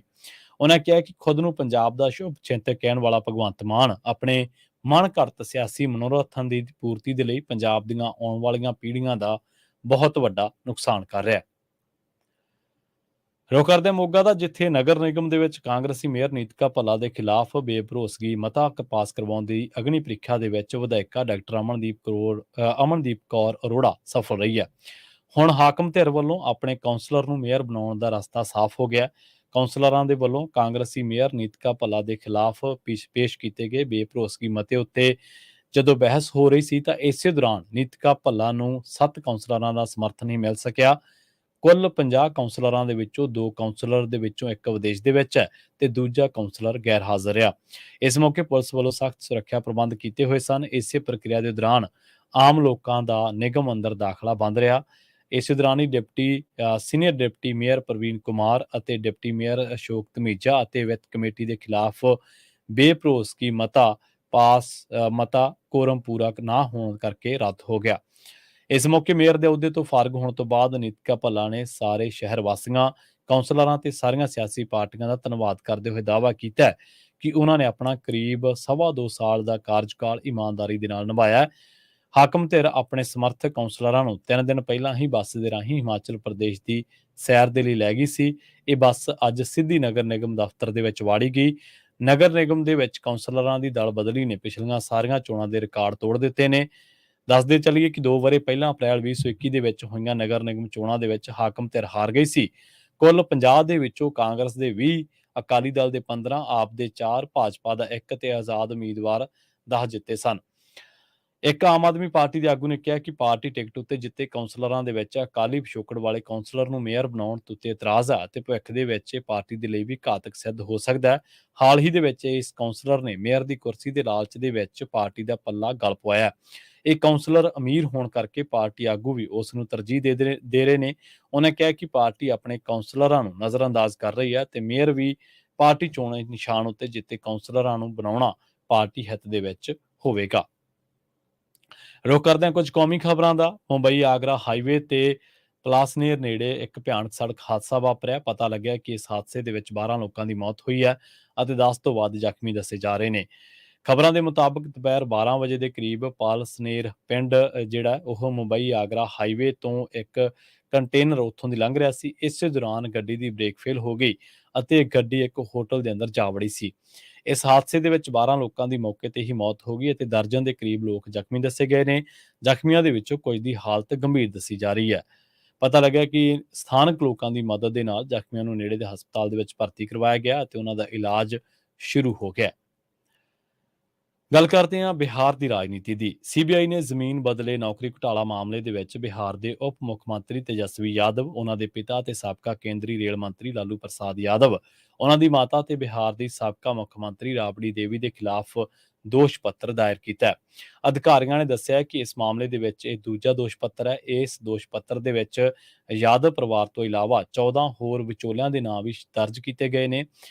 ਉਹਨਾਂ ਕਿਹਾ ਕਿ ਖੁਦ ਨੂੰ ਪੰਜਾਬ ਦਾ ਸ਼ੁਭ ਚਿੰਤਕ ਕਹਿਣ ਵਾਲਾ ਭਗਵੰਤ ਮਾਨ ਆਪਣੇ ਮਨਘੜਤ ਸਿਆਸੀ ਮਨੋਰਥਾਂ ਦੀ ਪੂਰਤੀ ਦੇ ਲਈ ਪੰਜਾਬ ਦੀਆਂ ਆਉਣ ਵਾਲੀਆਂ ਪੀੜ੍ਹੀਆਂ ਦਾ ਬਹੁਤ ਵੱਡਾ ਨੁਕਸਾਨ ਕਰ ਰਿਹਾ ਹੈ। ਰੁਖ ਕਰਦੇ ਹਾਂ ਮੋਗਾ ਦਾ, ਜਿੱਥੇ ਨਗਰ ਨਿਗਮ ਦੇ ਵਿੱਚ ਕਾਂਗਰਸੀ ਮੇਅਰ ਨੀਤਕਾ ਭੱਲਾ ਦੇ ਖਿਲਾਫ ਬੇਭਰੋਸਗੀ ਮਤਾ ਪਾਸ ਕਰਵਾਉਣ ਦੀ ਅਗਨੀ ਪ੍ਰੀਖਿਆ ਦੇ ਵਿੱਚ ਵਿਧਾਇਕਾ ਡਾਕਟਰ ਅਮਨਦੀਪ ਕੌਰ ਅਰੋੜਾ ਸਫਲ ਰਹੀ ਹੈ। ਹੁਣ ਹਾਕਮ ਧਿਰ ਵੱਲੋਂ ਆਪਣੇ ਕੌਂਸਲਰ ਨੂੰ ਮੇਅਰ ਬਣਾਉਣ ਦਾ ਰਸਤਾ ਸਾਫ਼ ਹੋ ਗਿਆ। ਕੌਂਸਲਰਾਂ ਦੇ ਵੱਲੋਂ ਕਾਂਗਰਸੀ ਮੇਅਰ ਨੀਤਕਾ ਭੱਲਾ ਦੇ ਖਿਲਾਫ ਪੇਸ਼ ਕੀਤੇ ਗਏ ਬੇਭਰੋਸਗੀ ਮਤੇ ਉੱਤੇ ਜਦੋਂ ਬਹਿਸ ਹੋ ਰਹੀ ਸੀ ਤਾਂ ਇਸੇ ਦੌਰਾਨ ਨੀਤਕਾ ਭੱਲਾ ਨੂੰ 7 ਕੌਂਸਲਰਾਂ ਦਾ ਸਮਰਥਨ ਹੀ ਮਿਲ ਸਕਿਆ। ਕੁੱਲ 50 ਕੌਂਸਲਰਾਂ ਦੇ ਵਿੱਚੋਂ 2 ਕੌਂਸਲਰ ਦੇ ਵਿੱਚੋਂ ਇੱਕ ਵਿਦੇਸ਼ ਦੇ ਵਿੱਚ ਹੈ ਤੇ ਦੂਜਾ ਕੌਂਸਲਰ ਗੈਰ ਹਾਜ਼ਰ ਆ। ਇਸ ਮੌਕੇ ਪੁਲਿਸ ਵੱਲੋਂ ਸਖਤ ਸੁਰੱਖਿਆ ਪ੍ਰਬੰਧ ਕੀਤੇ ਹੋਏ ਸਨ। ਇਸੇ ਪ੍ਰਕਿਰਿਆ ਦੇ ਦੌਰਾਨ ਆਮ ਲੋਕਾਂ ਦਾ ਨਿਗਮ ਅੰਦਰ ਦਾਖਲਾ ਬੰਦ ਰਿਹਾ। ਇਸੇ ਦੌਰਾਨ ਹੀ senior deputy mayor Praveen Kumar ਅਤੇ ਡਿਪਟੀ ਮੇਅਰ ਅਸ਼ੋਕ ਧਮੀਜਾ ਅਤੇ ਵਿੱਤ ਕਮੇਟੀ ਦੇ ਖਿਲਾਫ ਬੇਭਰੋਸਗੀ ਮਤਾ ਕੋਰਮ ਪੂਰਾ ਨਾ ਹੋਣ ਕਰਕੇ ਰੱਦ ਹੋ ਗਿਆ। ਇਸ ਮੌਕੇ ਮੇਅਰ ਦੇ ਅਹੁਦੇ ਤੋਂ ਫਾਰਗ ਹੋਣ ਤੋਂ ਬਾਅਦ ਨੀਤਕਾ ਭੱਲਾ ਨੇ ਸਾਰੇ ਸ਼ਹਿਰ ਵਾਸੀਆਂ, ਕੌਂਸਲਰਾਂ ਤੇ ਸਾਰੀਆਂ ਸਿਆਸੀ ਪਾਰਟੀਆਂ ਦਾ ਧੰਨਵਾਦ ਕਰਦੇ ਹੋਏ ਦਾਅਵਾ ਕੀਤਾ ਕਿ ਉਹਨਾਂ ਨੇ ਆਪਣਾ ਕਰੀਬ 2.25 ਸਾਲ ਦਾ ਕਾਰਜਕਾਲ ਇਮਾਨਦਾਰੀ ਦੇ ਨਾਲ ਨਿਭਾਇਆ। ਹਾਕਮ ਧਿਰ ਆਪਣੇ ਸਮਰਥਕ ਕੌਂਸਲਰਾਂ ਨੂੰ 3 ਦਿਨ ਪਹਿਲਾਂ ਹੀ ਬੱਸ ਦੇ ਰਾਹੀਂ ਹਿਮਾਚਲ ਪ੍ਰਦੇਸ਼ ਦੀ ਸੈਰ ਦੇ ਲਈ ਲੈ ਗਈ ਸੀ। ਇਹ ਬੱਸ ਅੱਜ ਸਿੱਧੀ ਨਗਰ ਨਿਗਮ ਦਫ਼ਤਰ ਦੇ ਵਿੱਚ ਵਾੜੀ ਗਈ। ਨਗਰ ਨਿਗਮ ਦੇ ਵਿੱਚ ਕੌਂਸਲਰਾਂ ਦੀ ਦਲ ਬਦਲੀ ਨੇ ਪਿਛਲੀਆਂ ਸਾਰੀਆਂ ਚੋਣਾਂ ਦੇ ਰਿਕਾਰਡ ਤੋੜ ਦਿੱਤੇ ਨੇ। ਦੱਸਦੇ ਚੱਲੀਏ ਕਿ 2 ਵਰ੍ਹੇ ਪਹਿਲਾਂ ਅਪ੍ਰੈਲ 2021 ਦੇ ਵਿੱਚ ਹੋਈਆਂ ਨਗਰ ਨਿਗਮ ਚੋਣਾਂ ਦੇ ਵਿੱਚ ਹਾਕਮ ਧਿਰ ਹਾਰ ਗਈ ਸੀ। ਕੁੱਲ 50 ਦੇ ਵਿੱਚੋਂ ਕਾਂਗਰਸ ਦੇ 20, ਅਕਾਲੀ ਦਲ ਦੇ 15, ਆਪ ਦੇ 4, ਭਾਜਪਾ ਦਾ 1 ਤੇ ਆਜ਼ਾਦ ਉਮੀਦਵਾਰ 10 ਜਿੱਤੇ ਸਨ। ਇੱਕ ਆਮ ਆਦਮੀ ਪਾਰਟੀ ਦੇ ਆਗੂ ਨੇ ਕਿਹਾ ਕਿ ਪਾਰਟੀ ਟਿਕਟ ਉੱਤੇ ਜਿੱਤੇ ਕੌਂਸਲਰਾਂ ਦੇ ਵਿੱਚ ਅਕਾਲੀ ਪਿਛੋਕੜ ਵਾਲੇ ਕੌਂਸਲਰ ਨੂੰ ਮੇਅਰ ਬਣਾਉਣ ਉੱਤੇ ਇਤਰਾਜ਼ ਹੈ ਤੇ ਭਵਿੱਖ ਦੇ ਵਿੱਚ ਇਹ ਪਾਰਟੀ ਦੇ ਲਈ ਵੀ ਘਾਤਕ ਸਿੱਧ ਹੋ ਸਕਦਾ ਹੈ। ਹਾਲ ਹੀ ਦੇ ਵਿੱਚ ਇਸ ਕੌਂਸਲਰ ਨੇ ਮੇਅਰ ਦੀ ਕੁਰਸੀ ਦੇ ਲਾਲਚ ਦੇ ਵਿੱਚ ਪਾਰਟੀ ਦਾ ਪੱਲਾ ਗਲ ਪਵਾਇਆ। ਇਹ ਕੌਂਸਲਰ ਅਮੀਰ ਹੋਣ ਕਰਕੇ ਪਾਰਟੀ ਆਗੂ ਵੀ ਉਸ ਨੂੰ ਤਰਜੀਹ ਦੇ ਰਹੇ ਨੇ। ਉਹਨੇ ਕਿਹਾ ਕਿ ਪਾਰਟੀ ਆਪਣੇ ਕੌਂਸਲਰਾਂ ਨੂੰ ਨਜ਼ਰਅੰਦਾਜ਼ ਕਰ ਰਹੀ ਹੈ ਤੇ ਮੇਅਰ ਵੀ ਪਾਰਟੀ ਚੋਣ ਨਿਸ਼ਾਨ ਉੱਤੇ ਜਿੱਤੇ ਕੌਂਸਲਰਾਂ ਨੂੰ ਬਣਾਉਣਾ ਪਾਰਟੀ ਹਿੱਤ ਦੇ ਵਿੱਚ ਹੋਵੇਗਾ। ਰੁਖ ਕਰਦੇ ਹਾਂ ਕੁਝ ਕੌਮੀ ਖਬਰਾਂ ਦਾ। ਮੁੰਬਈ ਆਗਰਾ ਹਾਈਵੇ ਤੇ ਪਲਾਸਨੇਰ ਨੇੜੇ ਇੱਕ ਭਿਆਨਕ ਸੜਕ ਹਾਦਸਾ ਵਾਪਰਿਆ। ਪਤਾ ਲੱਗਿਆ ਕਿ ਇਸ ਹਾਦਸੇ ਦੇ ਵਿੱਚ 12 ਲੋਕਾਂ ਦੀ ਮੌਤ ਹੋਈ ਹੈ ਅਤੇ 10 ਤੋਂ ਵੱਧ ਜ਼ਖਮੀ ਦੱਸੇ ਜਾ ਰਹੇ ਨੇ। ਖਬਰਾਂ ਦੇ ਮੁਤਾਬਕ ਦੁਪਹਿਰ 12 ਵਜੇ ਦੇ ਕਰੀਬ ਪਾਲਸਨੇਰ ਪਿੰਡ ਜਿਹੜਾ ਉਹ ਮੁੰਬਈ ਆਗਰਾ ਹਾਈਵੇ ਤੋਂ ਇੱਕ ਕੰਟੇਨਰ ਉੱਥੋਂ ਦੀ ਲੰਘ ਰਿਹਾ ਸੀ। ਇਸੇ ਦੌਰਾਨ ਗੱਡੀ ਦੀ ਬ੍ਰੇਕ ਫੇਲ ਹੋ ਗਈ ਅਤੇ ਗੱਡੀ ਇੱਕ ਹੋਟਲ ਦੇ ਅੰਦਰ ਜਾ ਵੜੀ ਸੀ। ਇਸ ਹਾਦਸੇ ਦੇ ਵਿੱਚ 12 ਲੋਕਾਂ ਦੀ ਮੌਕੇ ਤੇ ਹੀ ਮੌਤ ਹੋ ਗਈ ਅਤੇ ਦਰਜਨ ਦੇ ਕਰੀਬ ਲੋਕ ਜ਼ਖਮੀ ਦੱਸੇ ਗਏ ਨੇ। ਜ਼ਖਮੀਆਂ ਦੇ ਵਿੱਚੋਂ ਕੁਝ ਦੀ ਹਾਲਤ ਗੰਭੀਰ ਦੱਸੀ ਜਾ ਰਹੀ ਹੈ। ਪਤਾ ਲੱਗਿਆ ਕਿ ਸਥਾਨਕ ਲੋਕਾਂ ਦੀ ਮਦਦ ਦੇ ਨਾਲ ਜ਼ਖਮੀਆਂ ਨੂੰ ਨੇੜੇ ਦੇ ਹਸਪਤਾਲ ਦੇ ਵਿੱਚ ਭਰਤੀ ਕਰਵਾਇਆ ਗਿਆ ਅਤੇ ਉਹਨਾਂ ਦਾ ਇਲਾਜ ਸ਼ੁਰੂ ਹੋ ਗਿਆ। ਗੱਲ ਕਰਦੇ ਹਾਂ ਬਿਹਾਰ ਦੀ ਰਾਜਨੀਤੀ ਦੀ। CBI ਨੇ ਜ਼ਮੀਨ ਬਦਲੇ ਨੌਕਰੀ ਘੁਟਾਲਾ ਮਾਮਲੇ ਦੇ ਵਿੱਚ ਬਿਹਾਰ ਦੇ ਉਪ ਮੁੱਖ ਮੰਤਰੀ ਤੇਜਸਵੀ ਯਾਦਵ, ਉਹਨਾਂ ਦੇ ਪਿਤਾ ਤੇ ਸਾਬਕਾ ਕੇਂਦਰੀ ਰੇਲ ਮੰਤਰੀ ਲਾਲੂ ਪ੍ਰਸਾਦ ਯਾਦਵ, ਉਹਨਾਂ ਦੀ ਮਾਤਾ ਤੇ ਬਿਹਾਰ ਦੀ ਸਾਬਕਾ ਮੁੱਖ ਮੰਤਰੀ ਰਾਬੜੀ ਦੇਵੀ ਦੇ ਖਿਲਾਫ ਦੋਸ਼ ਪੱਤਰ ਦਾਇਰ ਕੀਤਾ। ਅਧਿਕਾਰੀਆਂ ਨੇ ਦੱਸਿਆ ਕਿ ਇਸ ਮਾਮਲੇ ਦੇ ਵਿੱਚ ਇਹ ਦੂਜਾ ਦੋਸ਼ ਪੱਤਰ ਹੈ। ਇਸ ਦੋਸ਼ ਪੱਤਰ ਦੇ ਵਿੱਚ ਯਾਦਵ ਪਰਿਵਾਰ ਤੋਂ ਇਲਾਵਾ 14 ਹੋਰ ਵਿਚੋਲਿਆਂ ਦੇ ਨਾਂ ਵੀ ਦਰਜ ਕੀਤੇ ਗਏ ਨੇ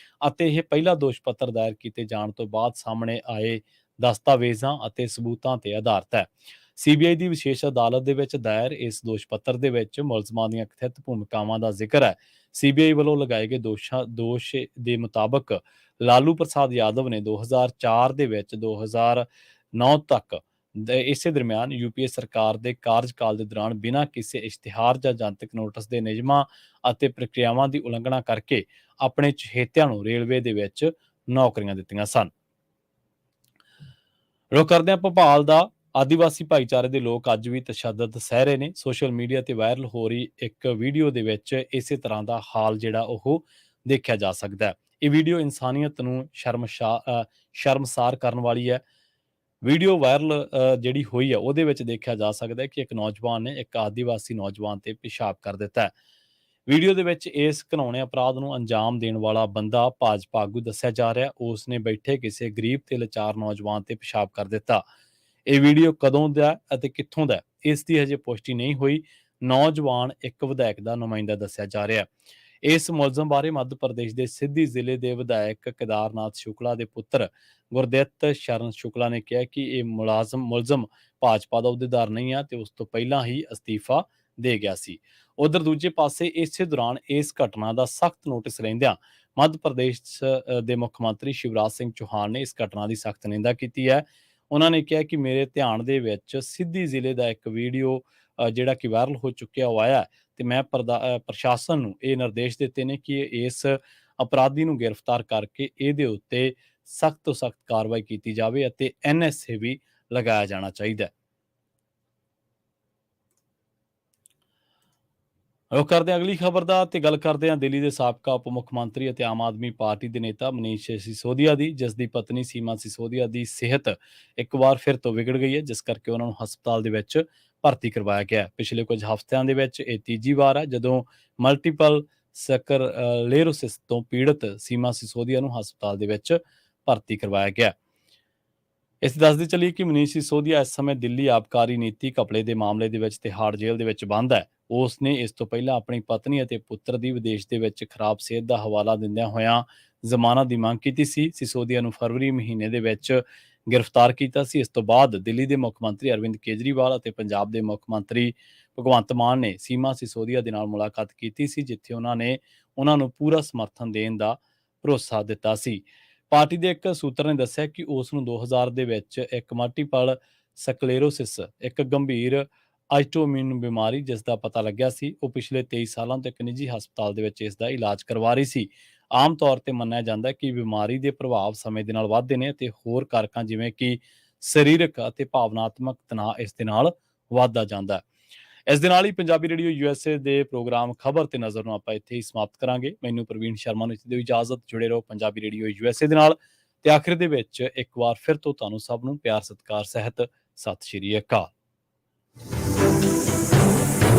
ਅਤੇ ਇਹ ਪਹਿਲਾ ਦੋਸ਼ ਪੱਤਰ ਦਾਇਰ ਕੀਤੇ ਜਾਣ ਤੋਂ ਬਾਅਦ ਸਾਹਮਣੇ ਆਏ ਦਸਤਾਵੇਜ਼ਾਂ ਅਤੇ ਸਬੂਤਾਂ ਤੇ ਆਧਾਰਿਤ ਹੈ। ਸੀਬੀਆਈ ਦੀ ਵਿਸ਼ੇਸ਼ ਅਦਾਲਤ ਦੇ ਵਿੱਚ ਦਾਇਰ ਇਸ ਦੋਸ਼ ਪੱਤਰ ਦੇ ਵਿੱਚ ਮੁਲਜ਼ਮਾਂ ਦੀਆਂ ਕਥਿਤ ਭੂਮਿਕਾਵਾਂ ਦਾ ਜ਼ਿਕਰ ਹੈ। ਸੀਬੀਆਈ ਵੱਲੋਂ ਲਗਾਏ ਗਏ ਦੋਸ਼ ਦੇ ਮੁਤਾਬਕ ਲਾਲੂ ਪ੍ਰਸਾਦ ਯਾਦਵ ਨੇ 2004 ਦੇ ਵਿੱਚ 2009 ਤੱਕ ਇਸੇ ਦਰਮਿਆਨ ਯੂਪੀਏ ਸਰਕਾਰ ਦੇ ਕਾਰਜਕਾਲ ਦੇ ਦੌਰਾਨ ਬਿਨਾਂ ਕਿਸੇ ਇਸ਼ਤਿਹਾਰ ਜਾਂ ਜਨਤਕ ਨੋਟਿਸ ਦੇ ਨਿਯਮਾਂ ਅਤੇ ਪ੍ਰਕਿਰਿਆਵਾਂ ਦੀ ਉਲੰਘਣਾ ਕਰਕੇ ਆਪਣੇ ਚਹੇਤਿਆਂ ਨੂੰ ਰੇਲਵੇ ਦੇ ਵਿੱਚ ਨੌਕਰੀਆਂ ਦਿੱਤੀਆਂ ਸਨ। ਰੁਕ ਕਰਦੇ ਹਾਂ ਭੋਪਾਲ ਦਾ। ਆਦੀਵਾਸੀ ਭਾਈਚਾਰੇ ਦੇ ਲੋਕ ਅੱਜ ਵੀ ਤਸ਼ੱਦਦ ਸਹਿ ਰਹੇ ਨੇ। ਸੋਸ਼ਲ ਮੀਡੀਆ ਤੇ ਵਾਇਰਲ ਹੋ ਰਹੀ ਇੱਕ ਵੀਡੀਓ ਦੇ ਵਿੱਚ ਇਸੇ ਤਰ੍ਹਾਂ ਦਾ ਹਾਲ ਜਿਹੜਾ ਉਹ ਦੇਖਿਆ ਜਾ ਸਕਦਾ ਹੈ। ਇਹ ਵੀਡੀਓ ਇਨਸਾਨੀਅਤ ਨੂੰ ਸ਼ਰਮਸਾਰ ਕਰਨ ਵਾਲੀ ਹੈ। ਵੀਡੀਓ ਵਾਇਰਲ ਜਿਹੜੀ ਹੋਈ ਹੈ ਉਹਦੇ ਵਿੱਚ ਦੇਖਿਆ ਜਾ ਸਕਦਾ ਹੈ ਕਿ ਇੱਕ ਨੌਜਵਾਨ ਨੇ ਇੱਕ ਆਦੀਵਾਸੀ ਨੌਜਵਾਨ ਤੇ ਪਿਸ਼ਾਬ ਕਰ ਦਿੱਤਾ ਹੈ। ਵੀਡੀਓ ਦੇ ਵਿੱਚ ਇਸ ਘਿਨੌਣੇ ਅਪਰਾਧ ਨੂੰ ਅੰਜਾਮ ਦੇਣ ਵਾਲਾ ਬੰਦਾ ਭਾਜਪਾ ਆਗੂ ਦੱਸਿਆ ਜਾ ਰਿਹਾ। ਉਸ ਨੇ ਬੈਠੇ ਕਿਸੇ ਗਰੀਬ ਤੇ ਲਾਚਾਰ ਨੌਜਵਾਨ ਤੇ ਪਿਸ਼ਾਬ ਕਰ ਦਿੱਤਾ। ਇਹ ਵੀਡੀਓ ਕਦੋਂ ਦਾ ਅਤੇ ਕਿੱਥੋਂ ਦਾ ਇਸ ਦੀ ਹਜੇ ਪੁਸ਼ਟੀ ਨਹੀਂ ਹੋਈ। ਨੌਜਵਾਨ ਇੱਕ ਵਿਧਾਇਕ ਦਾ ਨੁਮਾਇੰਦਾ ਦੱਸਿਆ ਜਾ ਰਿਹਾ। ਇਸ ਮੁਲਜ਼ਮ ਬਾਰੇ ਮੱਧ ਪ੍ਰਦੇਸ਼ ਦੇ ਸਿੱਧੀ ਜ਼ਿਲ੍ਹੇ ਦੇ ਵਿਧਾਇਕ ਕੇਦਾਰਨਾਥ ਸ਼ੁਕਲਾ ਦੇ ਪੁੱਤਰ ਗੁਰਦਿੱਤ ਸ਼ਰਨ ਸ਼ੁਕਲਾ ਨੇ ਕਿਹਾ ਕਿ ਇਹ ਮੁਲਜ਼ਮ ਭਾਜਪਾ ਦਾ ਅਹੁਦੇਦਾਰ ਨਹੀਂ ਹੈ ਤੇ ਉਸ ਤੋਂ ਪਹਿਲਾਂ ਹੀ ਅਸਤੀਫਾ ਦੇ ਗਿਆ ਸੀ। ਉਧਰ ਦੂਜੇ ਪਾਸੇ ਇਸੇ ਦੌਰਾਨ ਇਸ ਘਟਨਾ ਦਾ ਸਖਤ ਨੋਟਿਸ ਲੈਂਦਿਆਂ ਮੱਧ ਪ੍ਰਦੇਸ਼ ਦੇ ਮੁੱਖ ਮੰਤਰੀ ਸ਼ਿਵਰਾਜ ਸਿੰਘ ਚੌਹਾਨ ਨੇ ਇਸ ਘਟਨਾ ਦੀ ਸਖਤ ਨਿੰਦਾ ਕੀਤੀ ਹੈ। ਉਹਨਾਂ ਨੇ ਕਿਹਾ ਕਿ ਮੇਰੇ ਧਿਆਨ ਦੇ ਵਿੱਚ ਸਿੱਧੀ ਜ਼ਿਲ੍ਹੇ ਦਾ ਇੱਕ ਵੀਡੀਓ ਜਿਹੜਾ ਕਿ ਵਾਇਰਲ ਹੋ ਚੁੱਕਿਆ ਉਹ ਆਇਆ ਤੇ ਮੈਂ ਪ੍ਰਸ਼ਾਸਨ ਨੂੰ ਇਹ ਨਿਰਦੇਸ਼ ਦਿੱਤੇ ਨੇ ਕਿ ਇਸ ਅਪਰਾਧੀ ਨੂੰ ਗ੍ਰਿਫਤਾਰ ਕਰਕੇ ਇਹਦੇ ਉੱਤੇ ਸਖਤ ਤੋਂ ਸਖਤ ਕਾਰਵਾਈ ਕੀਤੀ ਜਾਵੇ ਅਤੇ NSA ਵੀ ਲਗਾਇਆ ਜਾਣਾ ਚਾਹੀਦਾ ਹੈ। ਰੁਕ ਕਰਦੇ ਹਾਂ ਅਗਲੀ ਖਬਰ ਦਾ ਤੇ ਗੱਲ ਕਰਦੇ ਹਾਂ ਦਿੱਲੀ ਦੇ ਸਾਬਕਾ ਉਪ ਮੁੱਖ ਮੰਤਰੀ ਅਤੇ ਆਮ ਆਦਮੀ ਪਾਰਟੀ ਦੇ ਨੇਤਾ ਮਨੀਸ਼ ਸਿਸੋਦੀਆ ਦੀ, ਜਿਸ ਦੀ ਪਤਨੀ ਸੀਮਾ ਸਿਸੋਦੀਆ ਦੀ ਸਿਹਤ ਇੱਕ ਵਾਰ ਫਿਰ ਤੋਂ ਵਿਗੜ ਗਈ ਹੈ, ਜਿਸ ਕਰਕੇ ਉਹਨਾਂ ਨੂੰ ਹਸਪਤਾਲ ਦੇ ਵਿੱਚ ਭਰਤੀ ਕਰਵਾਇਆ ਗਿਆ। ਪਿਛਲੇ ਕੁਝ ਹਫ਼ਤਿਆਂ ਦੇ ਵਿੱਚ ਇਹ ਤੀਜੀ ਵਾਰ ਹੈ ਜਦੋਂ ਮਲਟੀਪਲ ਸਕਲੇਰੋਸਿਸ ਤੋਂ ਪੀੜਤ ਸੀਮਾ ਸਿਸੋਦੀਆ ਨੂੰ ਹਸਪਤਾਲ ਦੇ ਵਿੱਚ ਭਰਤੀ ਕਰਵਾਇਆ ਗਿਆ। ਇਸ ਦੱਸਦੇ ਚੱਲੀਏ ਕਿ ਮਨੀਸ਼ ਸਿਸੋਦੀਆ ਇਸ ਸਮੇਂ ਦਿੱਲੀ ਆਬਕਾਰੀ ਨੀਤੀ ਘਪਲੇ ਦੇ ਮਾਮਲੇ ਦੇ ਵਿੱਚ ਤਿਹਾੜ ਜੇਲ੍ਹ ਦੇ ਵਿੱਚ ਬੰਦ ਹੈ। ਉਸ ਨੇ ਇਸ ਤੋਂ ਪਹਿਲਾਂ ਆਪਣੀ ਪਤਨੀ ਅਤੇ ਪੁੱਤਰ ਦੀ ਵਿਦੇਸ਼ ਦੇ ਵਿੱਚ ਖਰਾਬ ਸਿਹਤ ਦਾ ਹਵਾਲਾ ਦਿੰਦਿਆਂ ਹੋਇਆਂ ਜ਼ਮਾਨਤ ਦੀ ਮੰਗ ਕੀਤੀ ਸੀ। ਸਿਸੋਦੀਆ ਨੂੰ ਫਰਵਰੀ ਮਹੀਨੇ ਦੇ ਵਿੱਚ ਗ੍ਰਿਫਤਾਰ ਕੀਤਾ ਸੀ। ਇਸ ਤੋਂ ਬਾਅਦ ਦਿੱਲੀ ਦੇ ਮੁੱਖ ਮੰਤਰੀ ਅਰਵਿੰਦ ਕੇਜਰੀਵਾਲ ਅਤੇ ਪੰਜਾਬ ਦੇ ਮੁੱਖ ਮੰਤਰੀ ਭਗਵੰਤ ਮਾਨ ਨੇ ਸੀਮਾ ਸਿਸੋਦੀਆ ਦੇ ਨਾਲ ਮੁਲਾਕਾਤ ਕੀਤੀ ਸੀ, ਜਿੱਥੇ ਉਹਨਾਂ ਨੇ ਉਹਨਾਂ ਨੂੰ ਪੂਰਾ ਸਮਰਥਨ ਦੇਣ ਦਾ ਭਰੋਸਾ ਦਿੱਤਾ ਸੀ। ਪਾਰਟੀ ਦੇ ਇੱਕ ਸੂਤਰ ਨੇ ਦੱਸਿਆ ਕਿ ਉਸ ਨੂੰ 2000 ਦੇ ਵਿੱਚ ਇੱਕ ਮਲਟੀਪਲ ਸਕਲੇਰੋਸਿਸ, ਇੱਕ ਗੰਭੀਰ ਆਟੋਇਮਿਊਨ ਬਿਮਾਰੀ ਜਿਸ ਦਾ ਪਤਾ ਲੱਗਿਆ ਸੀ, ਉਹ ਪਿਛਲੇ 23 ਸਾਲਾਂ ਤੋਂ ਇੱਕ ਨਿੱਜੀ ਹਸਪਤਾਲ ਦੇ ਵਿੱਚ ਇਸ ਦਾ ਇਲਾਜ ਕਰਵਾ ਰਹੀ ਸੀ। ਆਮ ਤੌਰ ਤੇ ਮੰਨਿਆ ਜਾਂਦਾ ਹੈ ਕਿ ਬਿਮਾਰੀ ਦੇ ਪ੍ਰਭਾਵ ਸਮੇਂ ਦੇ ਨਾਲ ਵੱਧਦੇ ਨੇ ਅਤੇ ਹੋਰ ਕਾਰਕਾਂ ਜਿਵੇਂ ਕਿ ਸਰੀਰਕ ਅਤੇ ਭਾਵਨਾਤਮਕ ਤਣਾਅ ਇਸ ਦੇ ਨਾਲ ਵੱਧਦਾ ਜਾਂਦਾ ਹੈ। ਇਸ ਦੇ ਨਾਲ ਹੀ ਪੰਜਾਬੀ ਰੇਡੀਓ USA ਦੇ ਪ੍ਰੋਗਰਾਮ ਖਬਰ ਤੇ ਨਜ਼ਰ ਨੂੰ ਆਪਾਂ ਇੱਥੇ ਹੀ ਸਮਾਪਤ ਕਰਾਂਗੇ। ਮੈਨੂੰ ਪ੍ਰਵੀਨ ਸ਼ਰਮਾ ਨੂੰ ਦਿਓ ਇਜਾਜ਼ਤ। ਜੁੜੇ ਰਹੋ ਪੰਜਾਬੀ ਰੇਡੀਓ USA ਦੇ ਨਾਲ ਤੇ ਆਖਿਰ ਦੇ ਵਿੱਚ ਇੱਕ ਵਾਰ ਫਿਰ ਤੋਂ ਤੁਹਾਨੂੰ ਸਭ ਨੂੰ ਪਿਆਰ ਸਤਿਕਾਰ ਸਹਿਤ ਸਤਿ ਸ਼੍ਰੀ ਅਕਾਲ।